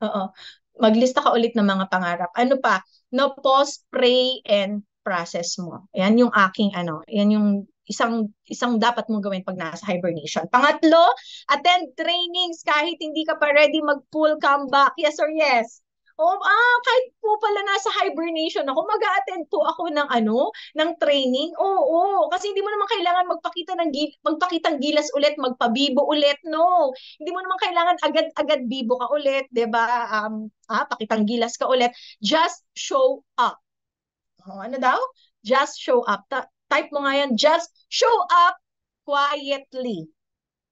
Oo. Maglista ka ulit ng mga pangarap. Ano pa? No, pause, pray, and process mo. Yan yung aking yan yung isang dapat mong gawin pag nasa hibernation. Pangatlo, attend trainings kahit hindi ka pa ready mag full comeback. Yes or yes? Kahit po pala nasa hibernation ako, mag-a-attend po ako ng ng training. Oo, kasi hindi mo naman kailangan magpakitang gilas ulit, magpabibo ulit. No. Hindi mo naman kailangan agad-agad bibo ka ulit, 'di ba? Pakitang gilas ka ulit. Just show up. Ano daw? Just show up. Type mo nga yan, just show up quietly.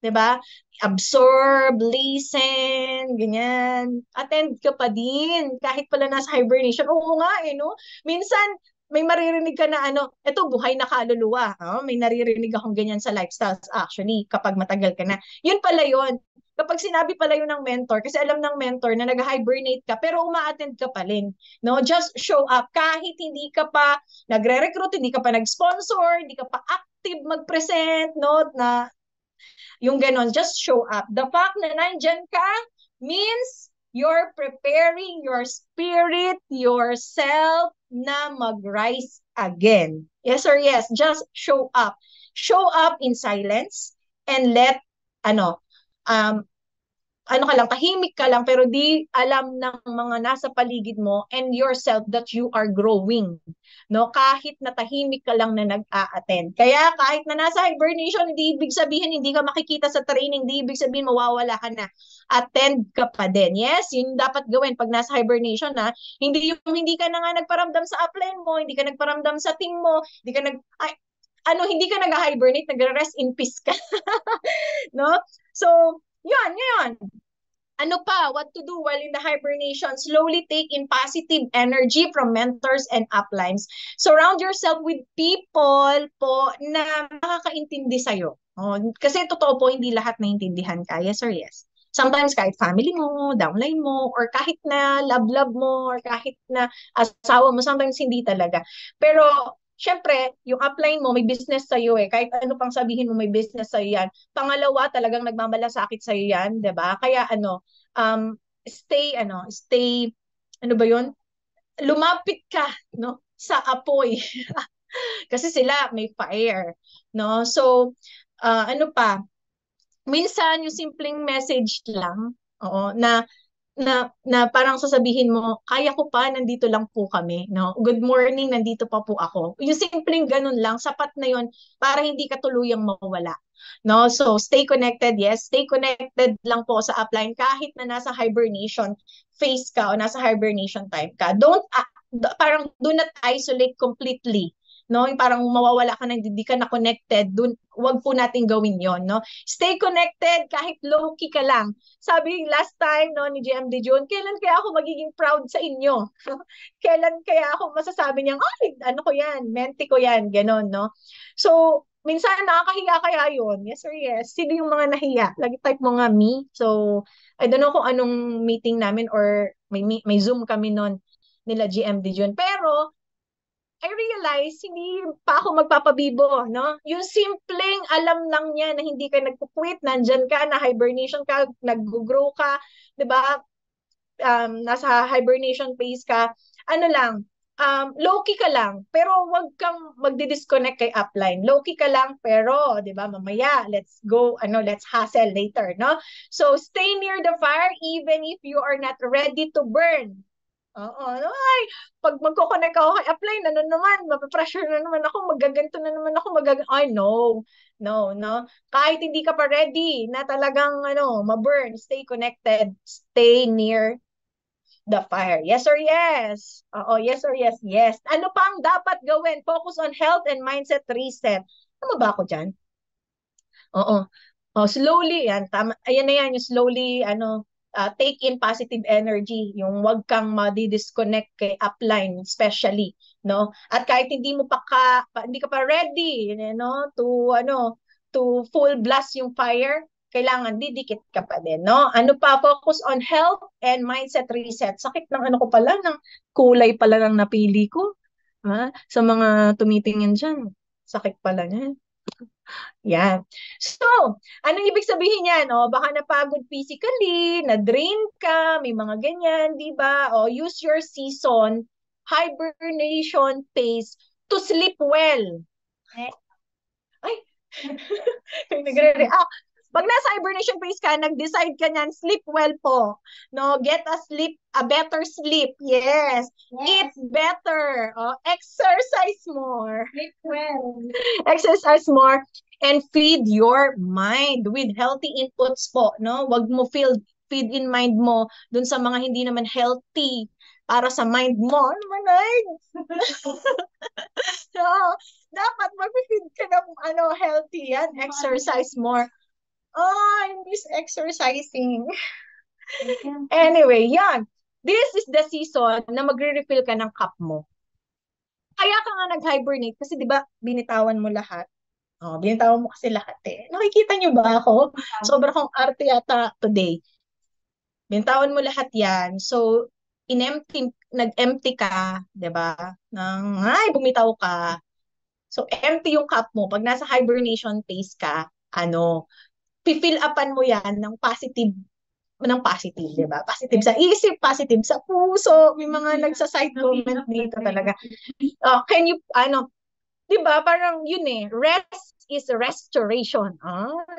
'Di ba? Absorb, listen, ganyan. Attend ka pa din kahit pala nasa hibernation. Oo nga no. Minsan may maririnig ka na eto buhay na kaluluwa. May naririnig akong ganyan sa lifestyles actually kapag matagal ka na. Yun pala yun. Kapag sinabi pala yun ng mentor, kasi alam ng mentor na nag-hibernate ka, pero uma-attend ka pa rin. No? Just show up. Kahit hindi ka pa nagre-recruit, hindi ka pa nag-sponsor, hindi ka pa active mag-present, no? Na yung ganon, just show up. The fact na nandyan ka means you're preparing your spirit, yourself na mag-rise again. Yes or yes, just show up. Show up in silence and let, ka lang, tahimik ka lang, pero di alam ng mga nasa paligid mo and yourself that you are growing. No? Kahit na tahimik ka lang na nag-a-attend. Kaya kahit na nasa hibernation, hindi ibig sabihin hindi ka makikita sa training, hindi ibig sabihin mawawala ka na. Attend ka pa din. Yes, yun dapat gawin pag nasa hibernation na. Hindi yung hindi ka na nga nagparamdam sa upline mo, hindi ka nagparamdam sa team mo, hindi ka hindi ka nag-hibernate, nag-rest in peace ka. No? So, yun. Ano pa? What to do while in the hibernation? Slowly take in positive energy from mentors and uplines. Surround yourself with people po na makakaintindi sa'yo. Kasi totoo po, hindi lahat naintindihan ka. Yes or yes? Sometimes kahit family mo, downline mo, or kahit na love mo, or kahit na asawa mo, sometimes hindi talaga. Pero syempre, yung upline mo, may business sa'yo eh. Kahit ano pang sabihin mo, may business sa'yo yan. Pangalawa, talagang nagmamalasakit sa'yo yan, 'di ba? Kaya stay, ano ba yun? Lumapit ka, no? Sa apoy. Kasi sila may fire, no? So, ano pa? Minsan, yung simpleng message lang, na parang sasabihin mo, kaya ko pa, nandito lang po kami, no? Good morning, nandito pa po ako. Yung simpleng ganun lang, sapat na yun para hindi ka tuluyang mawala. No? So, stay connected, yes. Stay connected lang po sa upline kahit na nasa hibernation phase ka o nasa hibernation time ka. Parang do not isolate completely. No, yung parang mawawala ka na, hindi ka na connected, wag po nating gawin yon, no? Stay connected kahit low key ka lang. Sabi last time, no, ni GMD June, kailan kaya ako magiging proud sa inyo? Kailan kaya ako masasabi niyang, ay, ano ko yan, menti ko yan, ganon, no? So, minsan nakakahiya kaya yun. Yes or yes? Sino yung mga nahiya? Lagi type mo nga me. So, I don't know kung anong meeting namin or may Zoom kami nun nila GMD June. Pero, I realize, hindi pa ako magpapabibo, no? Yung simpleng alam lang niya na hindi ka nagpo-quit, nandyan ka, na hibernation ka, nag-grow ka, 'di ba? Nasa hibernation phase ka, low-key ka lang, pero wag kang magdi-disconnect kay upline. Low-key ka lang, pero, 'di ba, mamaya, let's go, let's hustle later, no? So, stay near the fire even if you are not ready to burn. Oo, ay, pag magko-connect ako kay upline, naman, mapapressure na naman ako, magaganto na naman ako, ay, no, no, no. Kahit hindi ka pa ready na talagang, ma-burn, stay connected, stay near the fire. Yes or yes? Oo, yes or yes? Yes. Ano pang dapat gawin? Focus on health and mindset reset. Tama ba ako dyan? Oo. Oh, slowly yan. Tama. Ayan na yan, yung slowly, take in positive energy, yung wag kang ma-disconnect kay upline especially, no? At kahit hindi ka pa ready, to full blast yung fire, kailangan didikit ka pa din, no? Ano pa, focus on health and mindset reset. Sakit ng ko pala, ng kulay pala ng napili ko. Ha? Sa mga tumitingin dyan, sakit pala niya. Yan. So, anong ibig sabihin yan? Baka napagod physically, na-drain ka, may mga ganyan, di ba? Use your season, hibernation phase to sleep well. Eh? Ay, nagre-react. Pag nasa hibernation phase ka, nag-decide ka niyan, sleep well po. No, get a better sleep. Yes. Eat better. Oh, exercise more. Sleep well. Exercise more and feed your mind with healthy inputs po, no? Wag mo feed in mind mo dun sa mga hindi naman healthy para sa mind mo. Ano man ay? So, dapat mag-feed ka ng healthy yan. Exercise more. Oh, I miss exercising. Anyway, yan. This is the season na magre-refill ka ng cup mo. Kaya ka nga nag-hibernate kasi 'di ba binitawan mo lahat. Oh, binitawan mo kasi lahat eh. Nakikita niyo ba ako? Sobra kong arte yata today. Binitawan mo lahat 'yan. So, nag-empty ka, 'di ba? Bumitaw ka. So, empty yung cup mo. Pag nasa hibernation phase ka, fill upan mo 'yan ng positive, 'di ba? Positive sa isip, positive sa puso. May mga nagsa-side comment dito talaga. Can you 'di ba? Parang yun rest is restoration.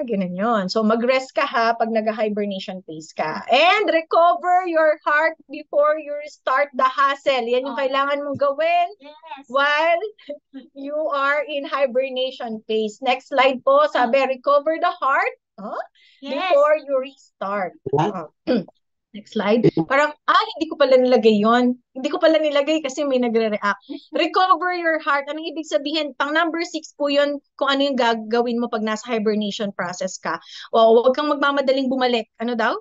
Ganun yun. So mag-rest ka ha pag nag-hibernation phase ka. And recover your heart before you start the hustle. Yan yung kailangan mong gawin while you are in hibernation phase. Next slide po, sabi recover the heart before you restart. Next slide. Parang, hindi ko pala nilagay yon. Hindi ko pala nilagay kasi may nagre-react. Recover your heart. Anong ibig sabihin? Pang number 6 po yun kung ano yung gagawin mo pag nasa hibernation process ka. Huwag kang magmamadaling bumalik. Ano daw?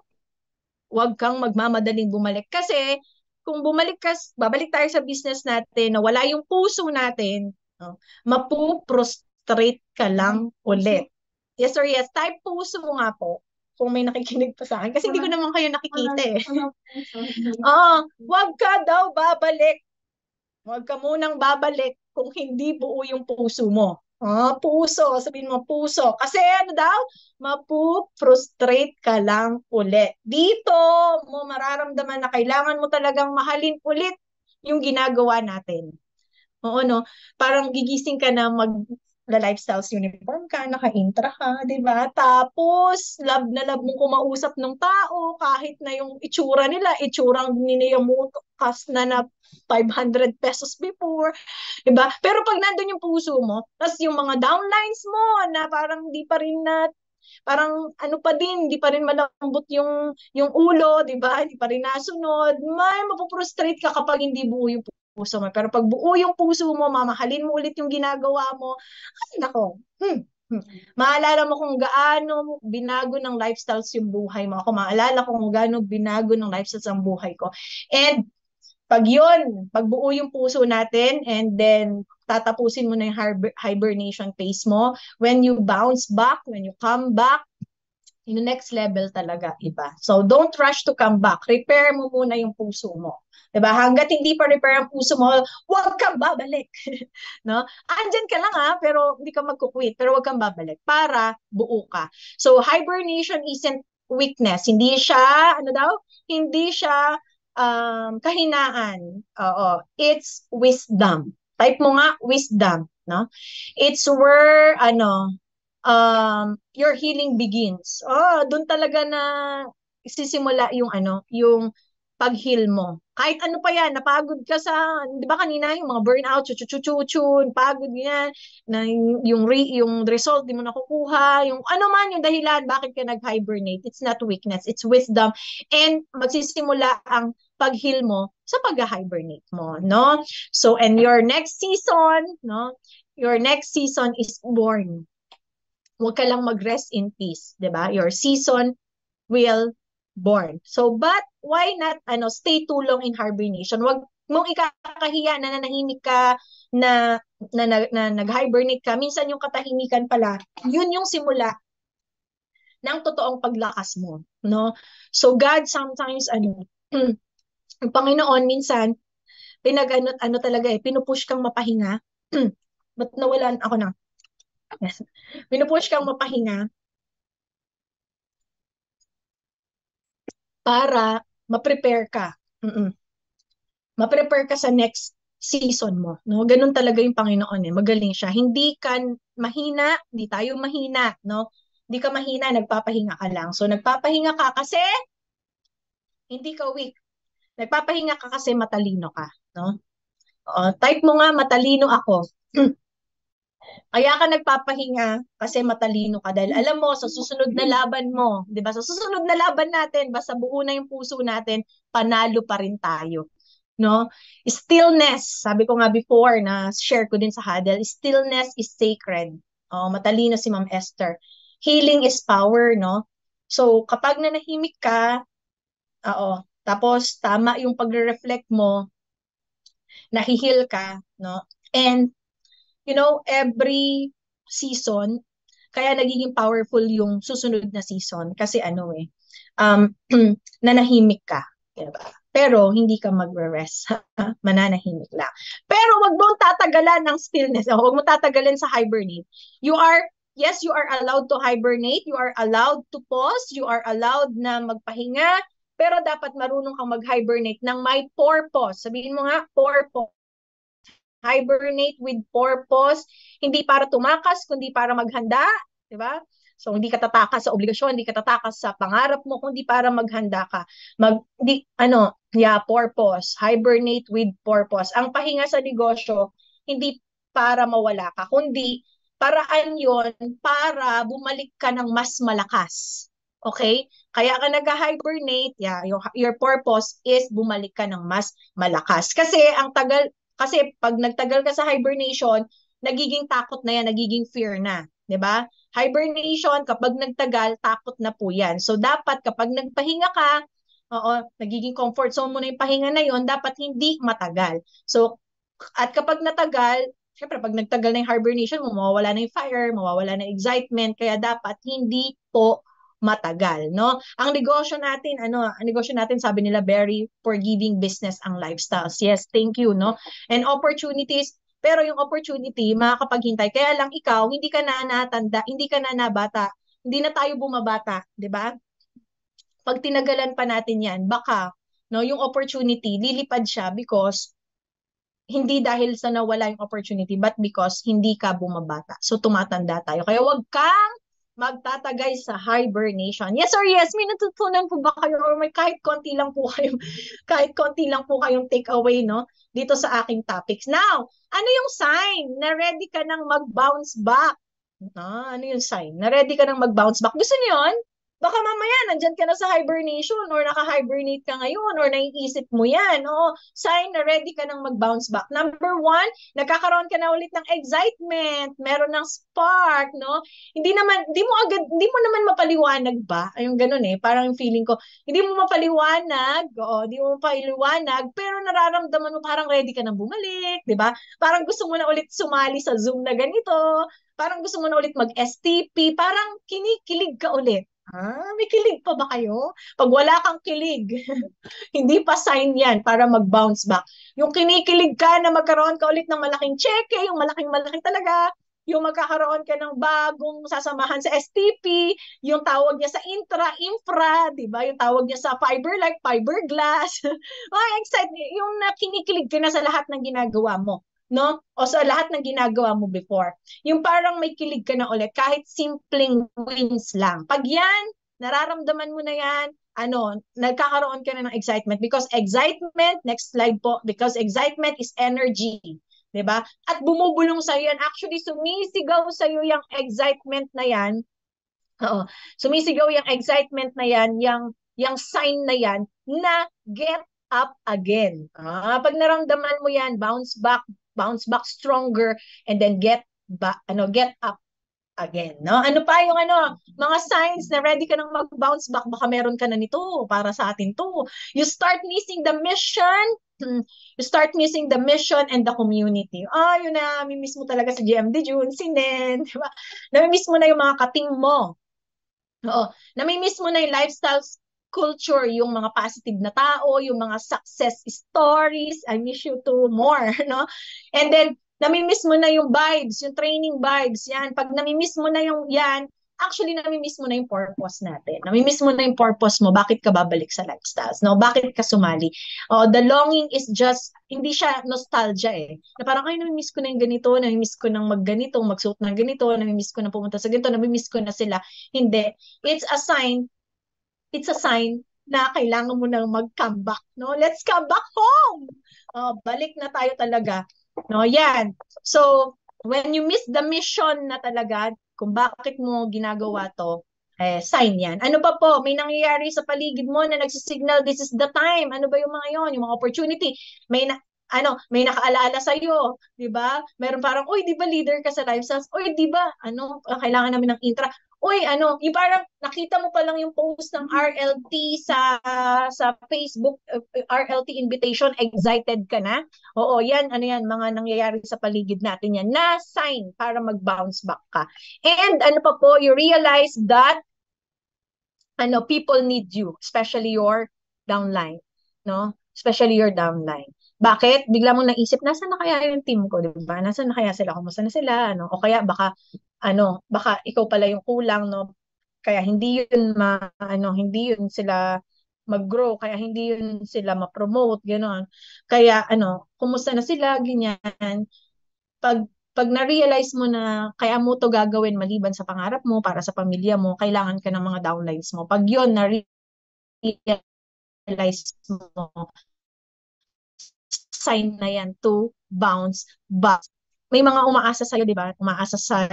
Huwag kang magmamadaling bumalik. Kasi, kung babalik tayo sa business natin na wala yung puso natin, mapuprostrate ka lang ulit. Yes or yes? Type puso nga po kung may nakikinig pa sa akin. Kasi hindi ko naman kayo nakikita eh. Wag ka daw babalik. Wag ka munang babalik kung hindi buo yung puso mo. Puso. Sabihin mo puso. Kasi ano daw? Mapu-frustrate ka lang ulit. Dito mo mararamdaman na kailangan mo talagang mahalin ulit yung ginagawa natin. Oo, no? Parang gigising ka na lifestyles uniform ka, naka-intra ka, di ba? Tapos, love na love mong kumausap ng tao, kahit na yung itsura nila, itsurang Niniyamoto kas na 500 pesos before, di ba? Pero pag nandun yung puso mo, tapos yung mga downlines mo, na parang di pa rin parang di pa rin malambot yung ulo, di ba? Di pa rin nasunod. Mapuprostrate ka kapag hindi buo yung puso mo. Pero pag buo yung puso mo, mamahalin mo ulit yung ginagawa mo, nako, maalala mo kung gaano binago ng lifestyles yung buhay mo. Ako maalala ko kung gaano binago ng lifestyles ang buhay ko. And pag buo yung puso natin, and then tatapusin mo na yung hibernation phase mo, when you bounce back, when you come back, yung next level talaga iba. So don't rush to come back. Repair mo muna yung puso mo. 'Di ba? Hangga't hindi pa repair ang puso mo, huwag kang babalik. No? Andyan ka lang pero hindi ka magkukwit, pero huwag kang babalik para buo ka. So hibernation isn't weakness. Hindi siya, Hindi siya kahinaan. Oo. It's wisdom. Type mo nga, wisdom. No? It's where, your healing begins. Doon talaga na sisimula yung pag-heal mo. Kahit ano pa yan, napagod ka di ba kanina, yung mga burnout, chuchuchuchun, pagod yan, na yung result, di mo nakukuha, yung ano man yung dahilan, bakit ka nag-hibernate. It's not weakness, it's wisdom. And magsisimula ang pag-heal mo sa pag-hibernate mo, no? So, and your next season, no? Your next season is born. Huwag ka lang mag-rest in peace, 'di ba? Your season will born. So, but why not stay too long in hibernation? Huwag mong ikakahiya na nanahimik ka, na nag-hibernate ka. Minsan yung katahimikan pala, yun yung simula ng totoong paglakas mo, no? So, God sometimes ang Panginoon minsan talaga pinupush kang mapahinga. Ba't nawalan ako ng Yes. Pinupush kang mapahinga para ma-prepare ka. Ma-prepare ka sa next season mo. No? Ganun talaga yung Panginoon. Magaling siya. Hindi ka mahina, hindi tayo mahina. No? Hindi ka mahina, nagpapahinga ka lang. So, nagpapahinga ka kasi hindi ka weak. Nagpapahinga ka kasi matalino ka, no? Type mo nga, matalino ako. Kaya ka nagpapahinga kasi matalino ka dahil alam mo sa susunod na laban mo, 'di ba? Sa susunod na laban natin, basta buo na yung puso natin, panalo pa rin tayo, no? Stillness, sabi ko nga before na share ko din sa huddle, stillness is sacred. Matalino si Ma'am Esther. Healing is power, no? So, kapag nanahimik ka, tapos tama yung pagre-reflect mo, nahi-heal ka, no? And every season, kaya nagiging powerful yung susunod na season kasi um, nanahimik ka, diba? Pero hindi ka magre-rest, mananahimik lang. Pero wag mong tatagalan ng stillness, wag mong tatagalan sa hibernate. Yes, you are allowed to hibernate, you are allowed to pause, you are allowed na magpahinga, pero dapat marunong kang mag-hibernate ng may purpose. Sabihin mo nga, purpose. Hibernate with purpose, hindi para tumakas, kundi para maghanda, di ba? So, hindi ka tatakas sa obligasyon, hindi ka tatakas sa pangarap mo, kundi para maghanda ka. Purpose. Hibernate with purpose. Ang pahinga sa negosyo, hindi para mawala ka, kundi paraan yon para bumalik ka ng mas malakas. Okay? Kaya ka nag-hibernate, your purpose is bumalik ka ng mas malakas. Kasi pag nagtagal ka sa hibernation, nagiging takot na yan, nagiging fear na. 'Di ba? Hibernation, kapag nagtagal, takot na po yan. So, dapat kapag nagpahinga ka, nagiging comfort zone mo na yung pahinga na yon, dapat hindi matagal. So, at kapag natagal, syempre, pag nagtagal na yung hibernation mo, mawawala na yung fire, mawawala na yung excitement, kaya dapat hindi po matagal, no? Ang negosyo natin, sabi nila, very forgiving business ang lifestyles. Yes, thank you, no? And opportunities, pero yung opportunity, makakapaghintay. Kaya lang ikaw, hindi ka na natanda, hindi ka na nabata, hindi na tayo bumabata, di ba? Pag tinagalan pa natin yan, baka, no, yung opportunity, lilipad siya because hindi dahil sa nawala yung opportunity, but because hindi ka bumabata. So, tumatanda tayo. Kaya wag kang magtatagay sa hibernation. Yes or yes, may natutunan po ba kayo or may kahit konti lang po kayong take away, no, dito sa aking topics. Now, ano yung sign na ready ka nang mag-bounce back? Ano yung sign na ready ka nang mag-bounce back? Gusto niyo yun? Baka mamaya nandyan ka na sa hibernation or naka-hibernate ka ngayon or naiisip mo yan. Sign na ready ka nang mag-bounce back. Number one, nagkakaroon ka na ulit ng excitement, meron ng spark, no? Hindi mo naman mapaliwanag ba? Ayun ganun parang yung feeling ko, hindi mo mapaliwanag, pero nararamdaman mo parang ready ka nang bumalik, 'di ba? Parang gusto mo na ulit sumali sa Zoom na ganito, parang gusto mo na ulit mag-STP, parang kinikilig ka ulit. May kilig pa ba kayo? Pag wala kang kilig, hindi pa sign yan para mag-bounce back. Yung kinikilig ka na magkaroon ka ulit ng malaking cheque, yung malaking-malaki talaga, yung magkakaroon ka ng bagong sasamahan sa STP, yung tawag niya sa infra, di ba? Yung tawag niya sa fiber-like, fiberglass. Excited. Yung kinikilig ka na sa lahat ng ginagawa mo, no? O sa lahat ng ginagawa mo before. Yung parang may kilig ka na ulit, kahit simpleng wins lang. Pag yan, nararamdaman mo na yan, nagkakaroon ka na ng excitement. Because excitement, next slide po, because excitement is energy. 'Di ba? At bumubulong sa iyo yan. Actually, sumisigaw sa iyo yung excitement na yan. Sumisigaw yung excitement na yan, yung sign na yan, na get up again. Pag naramdaman mo yan, bounce back stronger, and then get up again, no? Ano pa yung mga signs na ready ka nang mag-bounce back? Baka meron ka na nito para sa atin to. You start missing the mission. You start missing the mission and the community. Yun na, mimiss mo talaga si GMD June, si Nen, di ba? Namimiss mo na yung mga kating mo. Namimiss mo na yung lifestyle culture, yung mga positive na tao, yung mga success stories. I miss you too more, no? And then, namimiss mo na yung vibes, yung training vibes, yan. Pag namimiss mo na yung yan, actually namimiss mo na yung purpose natin. Namimiss mo na yung purpose mo, bakit ka babalik sa lifestyles, no? Bakit ka sumali? Oh, the longing is just, hindi siya nostalgia eh. Na parang, ay, namimiss ko na yung ganito, namimiss ko nang magganito, magsuot ng ganito, namimiss ko na pumunta sa ganito, namimiss ko na sila. Hindi. It's a sign, it's a sign na kailangan mo nang mag-come back, no? Let's come back home! Oh, balik na tayo talaga. No, yan. So, when you miss the mission na talaga, kung bakit mo ginagawa to, sign yan. Ano pa po? May nangyayari sa paligid mo na nagsisignal, this is the time. Ano ba yung mga yon? Yung mga opportunity. May nakaalaala sa iyo, 'di ba? Meron parang, "Uy, 'di ba leader ka sa Lifestyles? Uy, 'di ba kailangan namin ng intra." Uy, yung parang nakita mo pa lang yung post ng RLT sa Facebook, RLT invitation, excited ka na. Oo, yan, mga nangyayari sa paligid natin yan, na sign para mag-bounce back ka. And ano pa po, you realize that people need you, especially your downline, no? Especially your downline. Bakit? Bigla mong naisip, nasaan na kaya yung team ko, 'di ba? Nasaan na kaya sila? Kumusta na sila? O kaya baka ikaw pala yung kulang, no? Kaya hindi yun sila mag-grow, kaya hindi yun sila ma-promote, gano'n. Kaya kumusta na sila, ganyan. Pag na-realize mo na kaya mo to gagawin maliban sa pangarap mo, para sa pamilya mo, kailangan ka ng mga downlines mo. Pag yun na-realize mo, sign na yan to bounce back. May mga umaasa sa'yo, di ba? Umaasa sa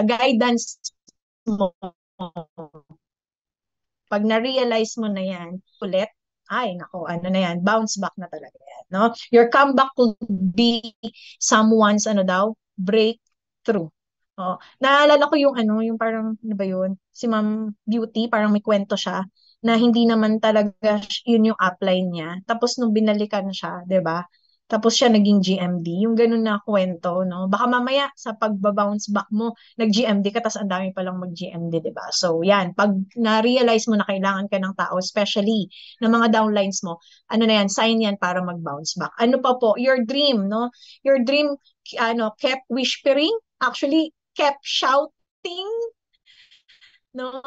guidance mo. Pag na-realize mo na yan, ulit, ay, nako, na yan, bounce back na talaga yan, no? Your comeback will be someone's, breakthrough. Oh, naalala ko yung parang, ano ba yun? Si Ma'am Beauty, parang may kwento siya, na hindi naman talaga yun yung upline niya. Tapos nung binalikan siya, 'di ba? Tapos siya naging GMD, yung ganun na kwento, no? Baka mamaya sa pagba-bounce back mo, nag-GMD ka, tapos ang dami palang mag-GMD, di ba? So, yan, pag na-realize mo na kailangan ka ng tao, especially ng mga downlines mo, na yan, sign yan para mag-bounce back. Ano pa po? Your dream, no? Your dream, kept whispering, actually, kept shouting, no?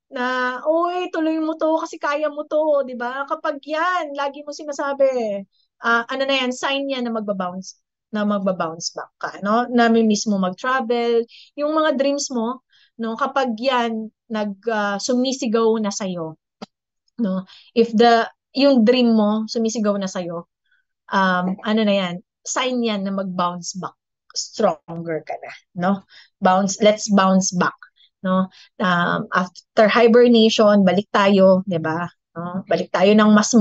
Na, uy, tuloy mo to kasi kaya mo to, di ba? Kapag yan, lagi mo sinasabi, na yan, sign yan na magba-bounce back ka, no? Nami-miss mo mag-travel, yung mga dreams mo, no? Kapag yan, sumisigaw na sa'yo, no? Yung dream mo, sumisigaw na sa'yo, na yan, sign yan na mag-bounce back, stronger ka na, no? Let's bounce back, no? After hibernation, balik tayo, 'di ba? No? Balik tayo ng mas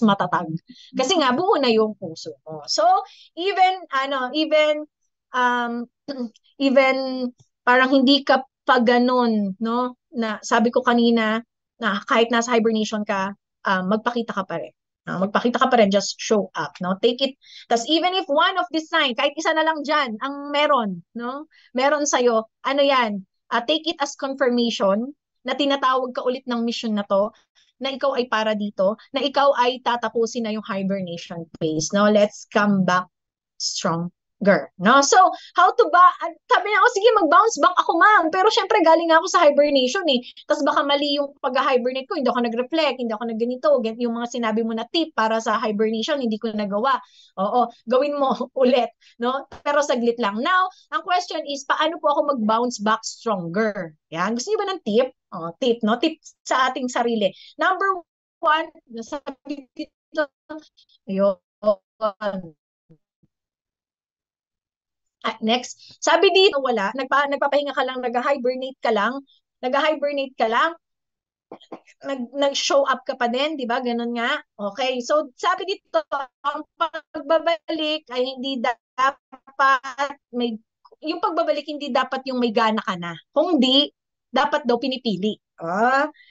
matatag. Kasi nga buo na yung puso mo. So, even um even parang hindi ka pa ganun, no? Na sabi ko kanina na kahit nasa hibernation ka, magpakita ka pa rin. Magpakita ka pa rin, just show up, no? Take it. Tas even if one of this sign, kahit isa na lang dyan, ang meron, no? Meron sa'yo, yan? Take it as confirmation na tinatawag ka ulit ng mission na to, na ikaw ay para dito, na ikaw ay tatapusin na yung hibernation phase, no? Let's come back strong, no? So, how to ba? Sabi niya, sige, mag-bounce back ako, ma'am. Pero syempre, galing ako sa hibernation eh. Tapos baka mali yung pag-hibernate ko, hindi ako nag-reflect, hindi ako nag-ganito. Yung mga sinabi mo na tip para sa hibernation, hindi ko nagawa. Oo, gawin mo ulit, no? Pero saglit lang. Now, ang question is, paano po ako mag-bounce back stronger? Yan. Gusto niyo ba ng tip? Tip, no? Tip sa ating sarili. Number one, nasabi dito, yun. Next, sabi dito wala, nagpapahinga ka lang, nag-hibernate ka lang, nag-show up ka pa din, di ba? Ganun nga. Okay, so sabi dito, ang pagbabalik ay hindi dapat yung pagbabalik hindi dapat yung may gana ka na. Kung di, dapat daw pinipili.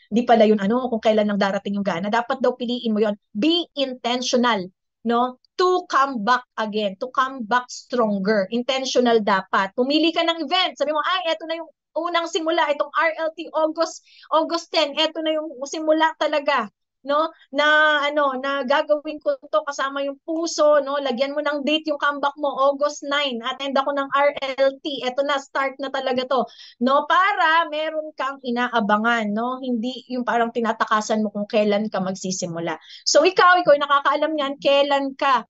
Di pala yun kung kailan lang darating yung gana. Dapat daw piliin mo yon. Be intentional, no? To come back again, to come back stronger. Intentional dapat. Pumili ka ng event. Sabi mo, eto na yung unang simula, itong RLT August 10, eto na yung simula talaga. no, na gagawin ko to kasama yung puso, no, lagyan mo ng date yung comeback mo, August 9, attend ako ng RLT, eto na, start na talaga to, no, para meron kang inaabangan, no, hindi yung parang tinatakasan mo kung kailan ka magsisimula. So ikaw yung nakakaalam niyan, kailan ka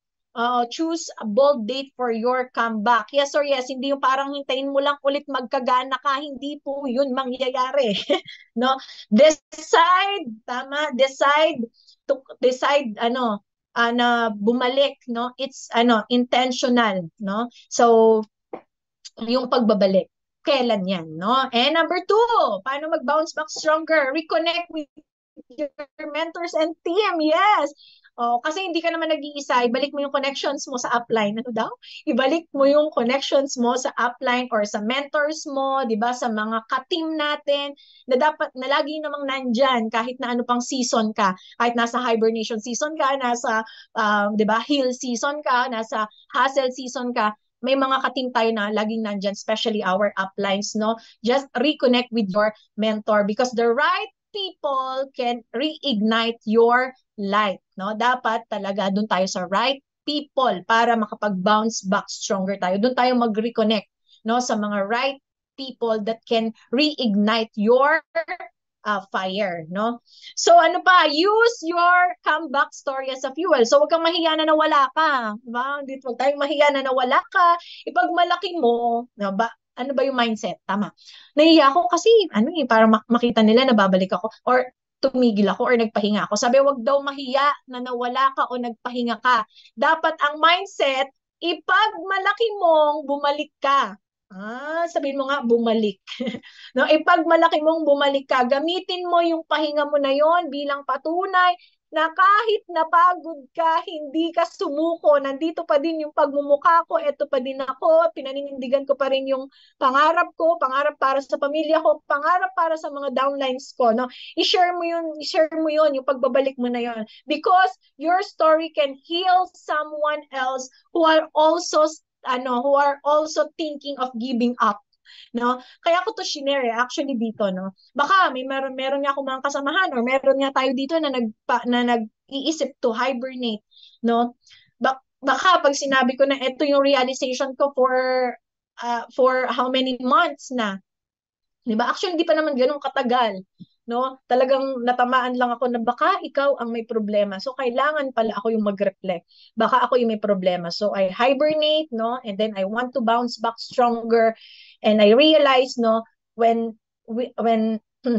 choose a bold date for your comeback. Yes or yes, hindi yung parang hintayin mo lang ulit magkagana ka, hindi po yun mangyayari. No? Decide, tama, decide na bumalik, no? It's intentional, no? So yung pagbabalik, kailan yan, no? And number two, paano mag-bounce back stronger? Reconnect with your mentors and team. Yes. Oh, kasi hindi ka naman nag-iisa, ibalik mo yung connections mo sa upline. Ano daw? Ibalik mo yung connections mo sa upline or sa mentors mo, 'di ba? Sa mga ka-team natin na dapat na lagi namang nandyan kahit na ano pang season ka. Kahit nasa hibernation season ka, nasa 'di ba, hill season ka, nasa hustle season ka, may mga ka-team tayo na laging nandyan, especially our uplines, no? Just reconnect with your mentor because the right people can reignite your light, no? Dapat talaga doon tayo sa right people para makapag-bounce back stronger tayo. Doon tayo mag-reconnect, no, sa mga right people that can reignite your fire, no? So ano pa, use your comeback story as a fuel. So wag kang mahiya na nawala ka, diba? Dito wag tayong mahiya na nawala ka. Ipagmalaki mo, no ba? Ano ba yung mindset? Tama. Nahiya ako kasi para makita nila na babalik ako or tumigil ako or nagpahinga ako. Sabi, wag daw mahiya na nawala ka o nagpahinga ka. Dapat ang mindset, ipagmalaki mong bumalik ka. Sabihin mo nga, bumalik. No, ipag malaki mong bumalik ka, gamitin mo yung pahinga mo na yon bilang patunay na kahit napagod ka, hindi ka sumuko, nandito pa din yung pagmumukha ko, eto pa din ako, pinaninindigan ko pa rin yung pangarap ko, pangarap para sa pamilya ko, pangarap para sa mga downlines ko, no? I-share mo yun, yung pagbabalik mo na yon. Because your story can heal someone else who are also thinking of giving up, no? Kaya ako to shinare actually dito, no? Baka meron nga akong mga kasamahan or meron nga tayo dito na nag-iisip to hibernate, no? Baka pag sinabi ko na ito yung realization ko for how many months na, 'di ba? Actually hindi pa naman ganoon katagal, no? Talagang natamaan lang ako na baka ikaw ang may problema. So kailangan pala ako yung mag-reflect. Baka ako yung may problema. So I hibernate, no? And then I want to bounce back stronger. And I realize, no,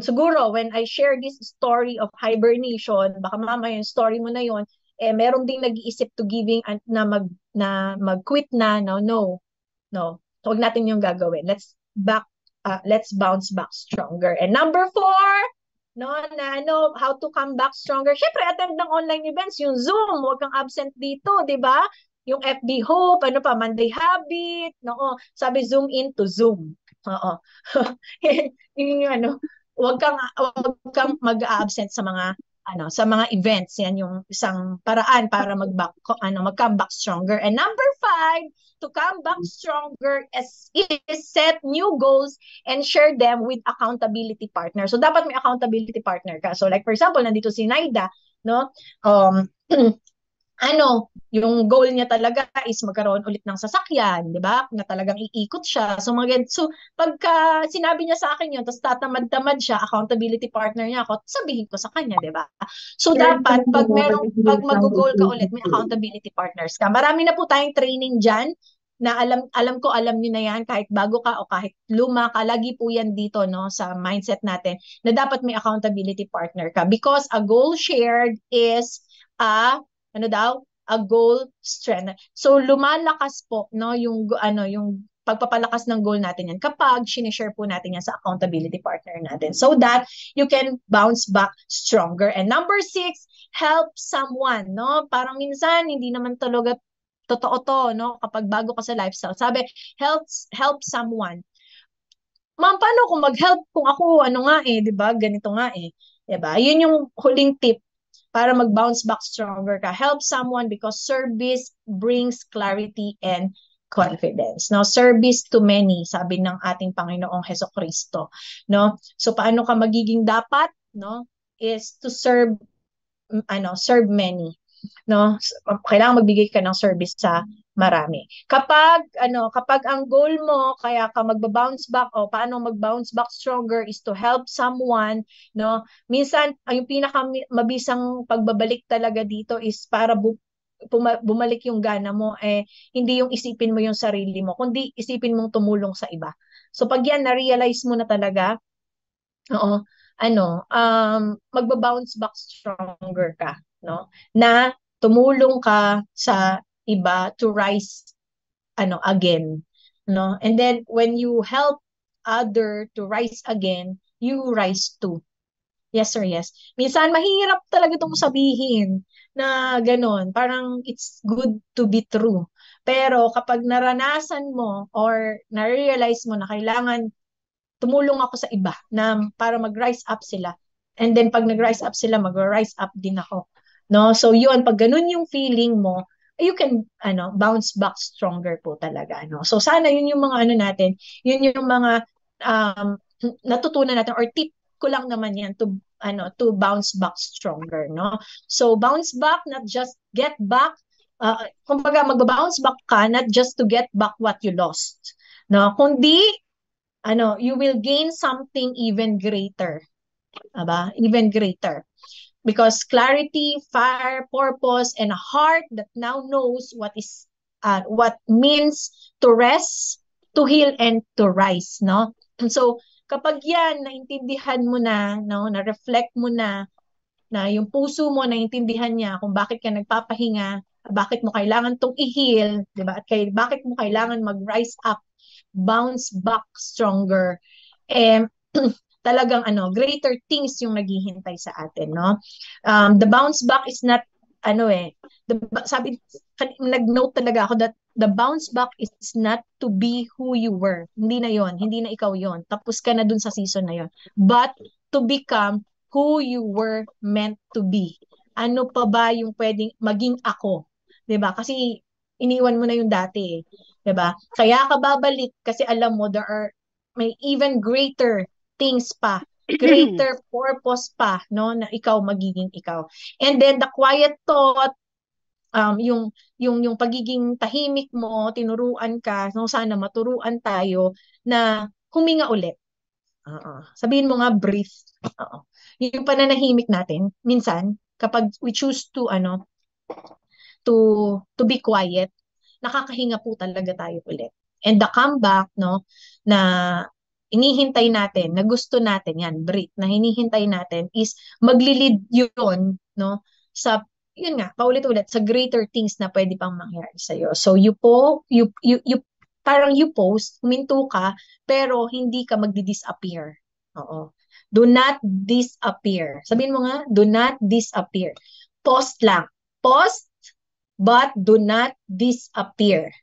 siguro when I share this story of hibernation, baka mamaya yung story mo na yon, meron ding nag-iisip to giving na mag-quit na, no. Huwag natin yung gagawin. Let's bounce back stronger. And number 4, no, how to come back stronger. Syempre, attend ng online events, yung Zoom, huwag kang absent dito, 'di ba? Yung FB Hope, Monday Habit, no, sabi Zoom into Zoom. Oo. yung huwag kang mag-absent sa mga events. Yan yung isang paraan para mag-come back stronger. And number 5, to come back stronger is set new goals and share them with accountability partner. So dapat may accountability partner ka. So like for example, nandito si Naida, no? Yung goal niya talaga is magkaroon ulit ng sasakyan, 'di ba? Na talagang iikot siya. So pagka sinabi niya sa akin 'yun, tapos tatamad-tamad siya, accountability partner niya ako, sabihin ko sa kanya, 'di ba? So dapat pag mag-goal ka ulit, may accountability partners ka. Marami na po tayong training diyan na alam niyo na 'yan kahit bago ka o kahit luma ka, lagi po 'yan dito, no, sa mindset natin na dapat may accountability partner ka because a goal shared is a goal strength. So lumalakas po, no, yung pagpapalakas ng goal natin yan kapag sinishare po natin yan sa accountability partner natin so that you can bounce back stronger. And number 6, help someone, no? Parang minsan hindi naman talaga totoo to, no? Kapag bago ka sa lifestyle, sabi help someone. Ma'am, paano kung mag-help kung ako 'di ba? Ganito nga 'di ba? Yun yung huling tip para mag-bounce back stronger ka. Help someone because service brings clarity and confidence. No, service to many, sabi ng ating Panginoong Hesukristo, no? So paano ka magiging dapat, no? Is to serve serve many, no? Kailangan magbigay ka ng service sa marami. Kapag ang goal mo kaya ka magba-bounce back o paano mag-bounce back stronger is to help someone, no? Minsan yung pinaka mabisang pagbabalik talaga dito is para bumalik yung gana mo, hindi yung isipin mo yung sarili mo, kundi isipin mong tumulong sa iba. So pag yan na-realize mo na talaga, oo, magba-bounce back stronger ka, no? Na tumulong ka sa iba to rise again, no? And then when you help other to rise again, you rise too. Yes sir, yes. Minsan mahirap talaga itong sabihin na ganun. Parang it's good to be true. Pero kapag naranasan mo or na-realize mo na kailangan tumulong ako sa iba na para mag-rise up sila. And then pag nag-rise up sila, mag-rise up din ako. No? So yun, pag ganun yung feeling mo, you can bounce back stronger po talaga. No? So sana yun yung mga natin, yun yung mga natutunan natin or tip ko lang naman yan to bounce back stronger, no? So bounce back, not just get back. Kumbaga magba-bounce back ka not just to get back what you lost, no? Kundi you will gain something even greater. Aba? Even greater. Because clarity, fire, purpose, and a heart that now knows what means to rest, to heal, and to rise, no? And so, kapag yan, naintindihan mo na, no, na-reflect mo na yung puso mo, naintindihan niya kung bakit ka nagpapahinga, bakit mo kailangan tong i-heal, di ba? At bakit mo kailangan mag-rise up, bounce back stronger, talagang greater things yung naghihintay sa atin, no? The bounce back is not nag-note talaga ako that the bounce back is not to be who you were. Hindi na yon, hindi na ikaw yon. Tapos ka na dun sa season na yon. But to become who you were meant to be. Ano pa ba yung pwedeng maging ako? 'Di ba? Kasi iniwan mo na yung dati, 'di ba? Kaya ka babalik kasi alam mo may even greater things pa, greater purpose pa, no, na ikaw magiging ikaw. And then the quiet thought, yung pagiging tahimik mo, tinuruan ka, no, sana maturuan tayo na huminga ulit. Sabihin mo nga breathe. Yung pananahimik natin minsan kapag we choose to to be quiet, nakakahinga po talaga tayo ulit. And the comeback, no, na hinihintay natin, na gusto natin, yan, breathe, na hinihintay natin is maglilid yun, no, yun nga, paulit-ulit, sa greater things na pwede pang mangyari sa'yo. So, parang you post, huminto ka, pero hindi ka magdi-disappear. Oo. Do not disappear. Sabihin mo nga, do not disappear. Post lang. Post, but do not disappear.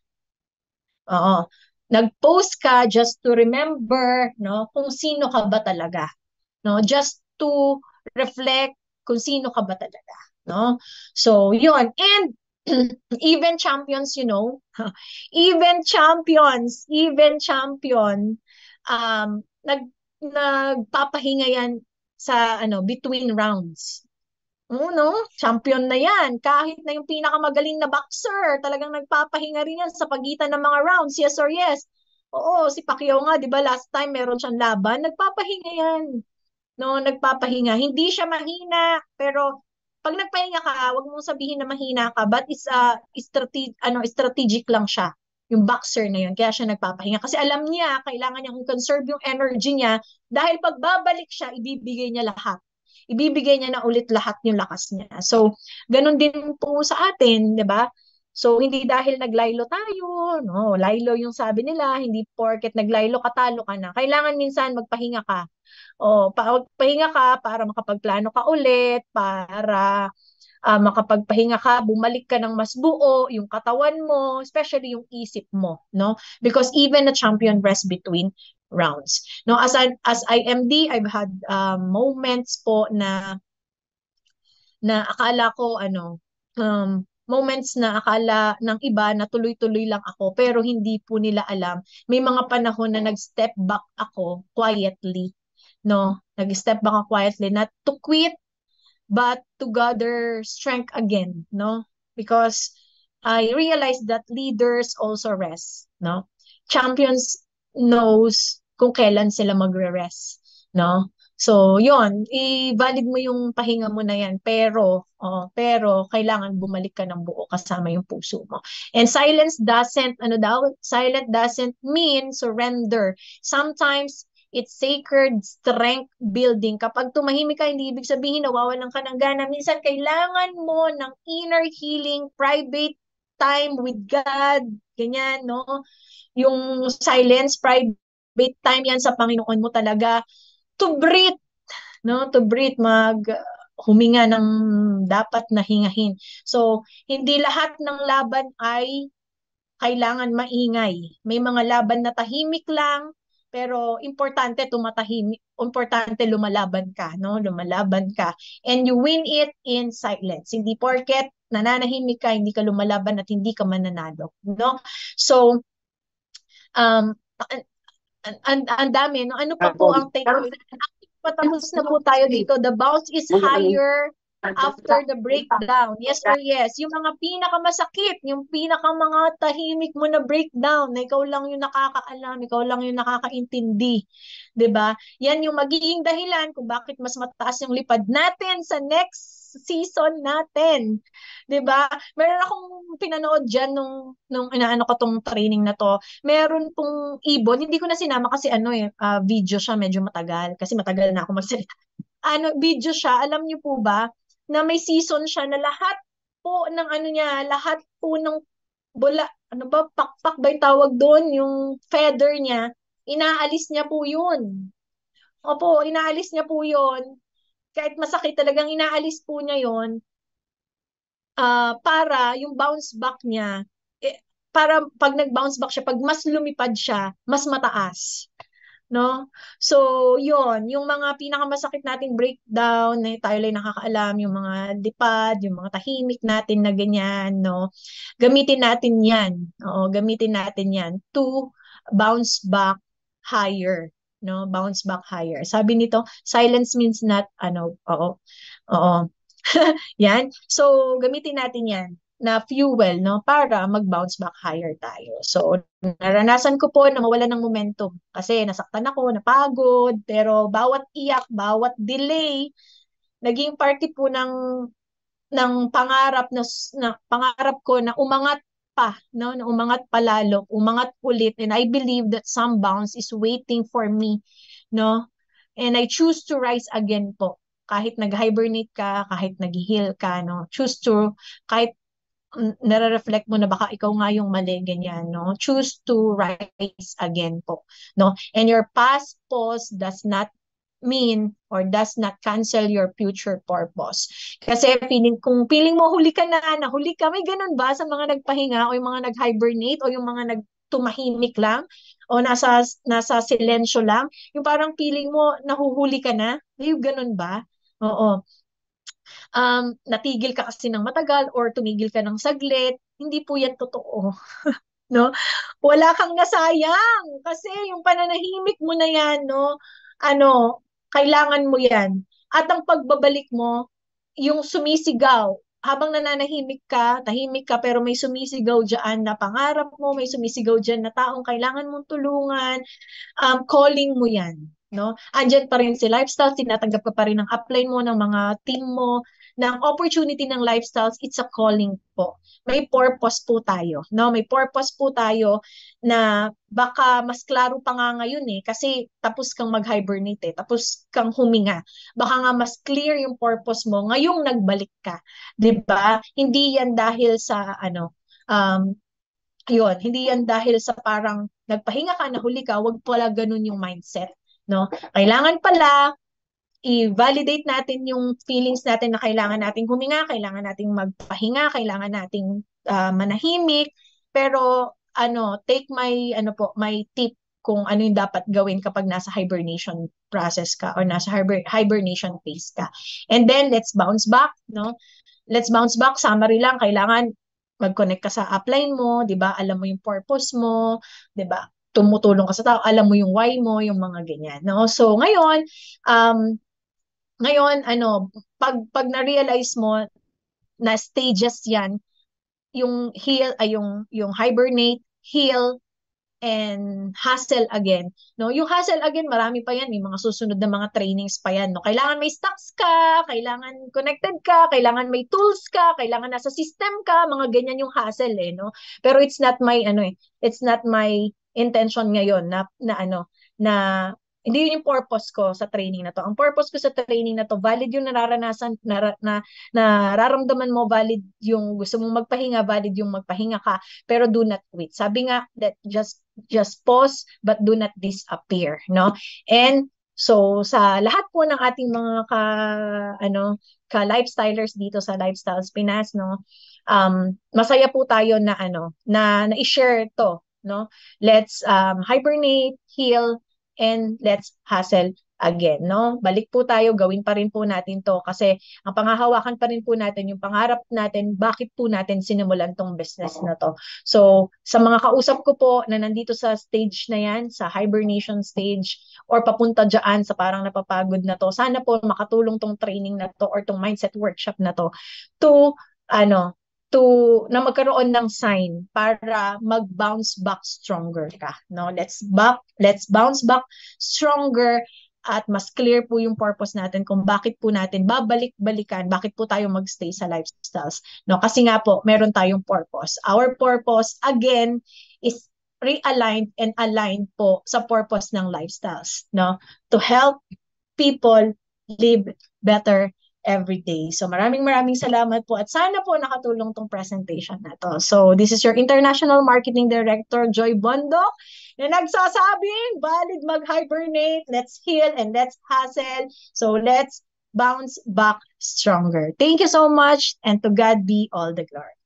Oo. Nag-post ka just to remember, no, kung sino ka ba talaga. No, just to reflect kung sino ka ba talaga, no? So, yun. And even champions, even champion, nagpapahinga yan sa between rounds. No? Champion na yan. Kahit na yung pinakamagaling na boxer, talagang nagpapahinga rin yan sa pagitan ng mga rounds. Yes or yes? Oo, si Pacquiao nga, di ba last time meron siyang laban, nagpapahinga yan. No, nagpapahinga. Hindi siya mahina, pero pag nagpahinga ka, wag mong sabihin na mahina ka, but it's strategic lang siya. Yung boxer na yun, kaya siya nagpapahinga. Kasi alam niya, kailangan niya conserve yung energy niya, dahil pag babalik siya, ibibigay niya lahat. Ibibigay niya na ulit lahat yung lakas niya. So, ganun din po sa atin, di ba? So, hindi dahil naglaylo tayo, no? Laylo yung sabi nila, hindi porket naglaylo ka, talo ka na. Kailangan minsan magpahinga ka. O, pahinga ka para makapagplano ka ulit, para makapagpahinga ka, bumalik ka ng mas buo, yung katawan mo, especially yung isip mo, no? Because even a champion rests between rounds. No, as IMD, I've had moments po na akala ko moments na akala ng iba na tuloy-tuloy lang ako pero hindi po nila alam. May mga panahon na nag-step back ako quietly, no? Nag-step back ako quietly not to quit but to gather strength again, no? Because I realized that leaders also rest, no? Champions knows kung kailan sila magre-rest, no? So, yon, i-valid mo yung pahinga mo na yan, pero kailangan bumalik ka ng buo kasama yung puso mo. And silent doesn't mean surrender. Sometimes it's sacred strength building. Kapag tumahimik ka, hindi ibig sabihin nawawalan ka ng gana. Minsan kailangan mo ng inner healing, private time with God, ganyan, no? Yung silence, private time yan sa Panginoon mo talaga to breathe, no? To breathe, huminga ng dapat na hingahin. So, hindi lahat ng laban ay kailangan maingay. May mga laban na tahimik lang, pero importante lumalaban ka, no? Lumalaban ka. And you win it in silence. Hindi porket nananahimik ka, hindi ka lumalaban at hindi ka mananalo, no? So, um, ang dami, no? Ano pa po ang takeaway? Patapos na po tayo dito. The bounce is higher after the breakdown. Yes or yes? Yung mga pinakamasakit, yung mga tahimik mo na breakdown, na ikaw lang yung nakakaalam, ikaw lang yung nakakaintindi. 'Di ba? Yan yung magiging dahilan kung bakit mas mataas yung lipad natin sa next season natin. 'Di ba? Meron akong pinanood diyan nung inaano ko tong training na to. Meron pong ibon, hindi ko na sinama kasi video siya, medyo matagal kasi matagal na ako magsalita. Video siya, alam niyo po ba, na may season siya na lahat po ng lahat po ng pakpak ba yung tawag doon, yung feather niya, inaalis niya po yun. Opo, inaalis niya po yun. Kahit masakit talagang inaalis po niya yun, para yung bounce back niya, para pag nag-bounce back siya, pag mas lumipad siya, mas mataas. No? So, yon yung mga pinakamasakit nating breakdown na tayo lang nakakaalam, yung mga lipad, yung mga tahimik natin na ganyan, no? Gamitin natin yan. Oo, gamitin natin yan to bounce back higher, no? Bounce back higher. Sabi nito, silence means not, oo. Yan. So, gamitin natin yan na fuel, no, para mag-bounce back higher tayo. So, naranasan ko po na mawala ng momentum kasi nasaktan ako, napagod, pero bawat iyak, bawat delay, naging party po ng pangarap ko na umangat pa, no, na umangat palalo, umangat ulit, and I believe that some bounce is waiting for me, no? And I choose to rise again po. Kahit nag-hibernate ka, kahit nag-heal ka, no? Kahit nare-reflect mo na baka ikaw nga yung mali, ganyan, no? Choose to rise again po, no? And your past pause does not mean or does not cancel your future purpose. Kasi kung feeling mo huli ka na, nahuli ka, may ganun ba sa mga nagpahinga o yung mga nag-hibernate o yung mga nagtumahimik lang o nasa silensyo lang, yung parang feeling mo nahuhuli ka na, yung ganun ba? Oo. Natigil ka kasi ng matagal or tumigil ka ng saglit, hindi po yan totoo. No? Wala kang nasayang kasi yung pananahimik mo na yan, no? Kailangan mo yan. At ang pagbabalik mo, yung sumisigaw, habang nananahimik ka, tahimik ka, pero may sumisigaw dyan na pangarap mo, may sumisigaw dyan na taong kailangan mong tulungan, calling mo yan. No? Andyan pa rin si Lifestyle, tinatanggap ka pa rin ng upline mo, ng mga team mo, ng opportunity ng Lifestyles, it's a calling po. May purpose po tayo. No? May purpose po tayo na baka mas klaro pa nga ngayon kasi tapos kang mag-hibernate tapos kang huminga. Baka nga mas clear yung purpose mo ngayong nagbalik ka. 'Di ba? Hindi yan dahil sa hindi yan dahil sa parang nagpahinga ka, nahuli ka, wag pala ganun yung mindset. No? Kailangan pala i-validate natin yung feelings natin na kailangan nating huminga, kailangan nating magpahinga, kailangan nating manahimik, pero take my tip kung ano yung dapat gawin kapag nasa hibernation process ka or nasa hibernation phase ka. And then let's bounce back, no? Let's bounce back, summary lang, kailangan mag-connect ka sa upline mo, 'di ba? Alam mo yung purpose mo, 'di ba? Tumutulong ka sa tao, alam mo yung why mo, yung mga ganyan, no? So ngayon, Ngayon, pag na-realize mo na stages yan, yung heal, ay yung hibernate, heal, and hustle again. No, yung hustle again, marami pa yan, may mga susunod na mga trainings pa yan, no. Kailangan may stocks ka, kailangan connected ka, kailangan may tools ka, kailangan nasa system ka, mga ganyan yung hustle no. Pero it's not my intention ngayon na hindi yun yung purpose ko sa training na to. Ang purpose ko sa training na to, valid yung nararanasan, nararamdaman mo, valid yung gusto mong magpahinga, valid yung magpahinga ka, pero do not quit. Sabi nga, that just pause but do not disappear, no? And so sa lahat po ng ating mga ka lifestylers dito sa Lifestyles Pinas, no? Masaya po tayo na i-share to, no? Let's hibernate, heal, and let's hustle again, no? Balik po tayo, gawin pa rin po natin to kasi ang panghahawakan pa rin po natin yung pangarap natin, bakit po natin sinimulan tong business na to. So, sa mga kausap ko po na nandito sa stage na yan, sa hibernation stage, or papunta dyan sa parang napapagod na to, sana po makatulong tong training na to or tong mindset workshop na to ano, na magkaroon ng sign para mag-bounce back stronger ka, no? Let's bounce back stronger at mas clear po yung purpose natin kung bakit po natin babalik-balikan, bakit po tayo magstay sa lifestyles, no? Kasi nga po, meron tayong purpose. Our purpose, again, is realigned and aligned po sa purpose ng lifestyles, no? To help people live better every day. So maraming salamat po at sana po nakatulong tong presentation na to. So this is your International Marketing Director, Joy Bondok, na nagsasabing, valid mag-hibernate, let's heal, and let's hustle. So let's bounce back stronger. Thank you so much, and to God be all the glory.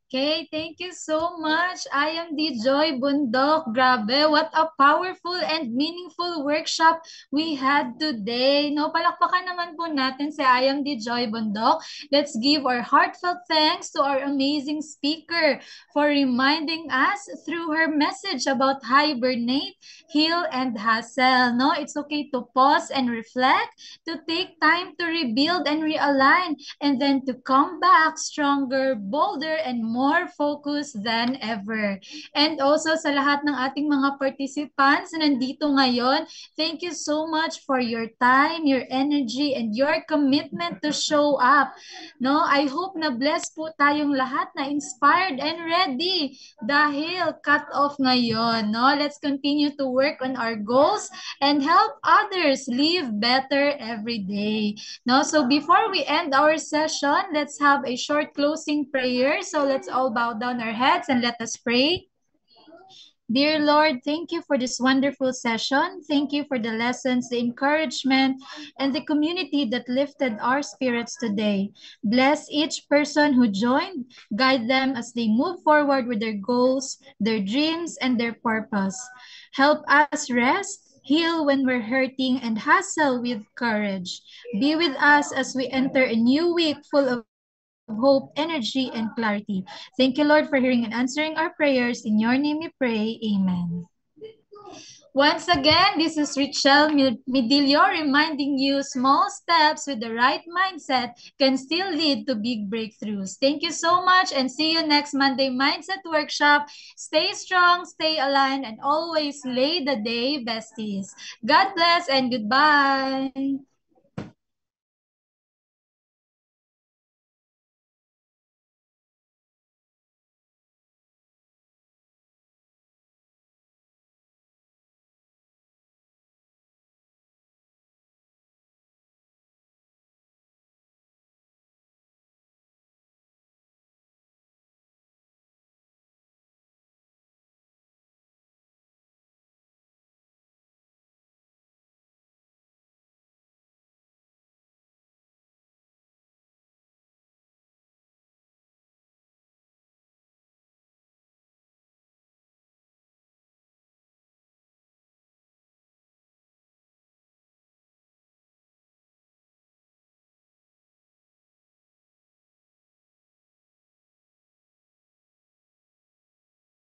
Okay, thank you so much. I am the Joy Bundok. Grabe, what a powerful and meaningful workshop we had today. No, palakpakan naman po natin si I am the Joy Bundok. Let's give our heartfelt thanks to our amazing speaker for reminding us through her message about hibernate, heal, and hustle. No, it's okay to pause and reflect, to take time to rebuild and realign, and then to come back stronger, bolder, and more focused than ever. And also sa lahat ng ating mga participants na nandito ngayon, thank you so much for your time, your energy, and your commitment to show up. No, I hope na blessed po tayong lahat, na inspired and ready dahil cut off ngayon. No, let's continue to work on our goals and help others live better every day. No, so before we end our session, let's have a short closing prayer. So let's all bow down our heads and let us pray. Dear Lord, thank you for this wonderful session. Thank you for the lessons, the encouragement, and the community that lifted our spirits today. Bless each person who joined. Guide them as they move forward with their goals, their dreams, and their purpose. Help us rest, heal when we're hurting, and hustle with courage. Be with us as we enter a new week full of hope, energy, and clarity. Thank you, Lord, for hearing and answering our prayers. In your name we pray. Amen. Once again, this is Richelle Midilio reminding you small steps with the right mindset can still lead to big breakthroughs. Thank you so much and see you next Monday Mindset Workshop. Stay strong, stay aligned, and always lay the day, besties. God bless and goodbye.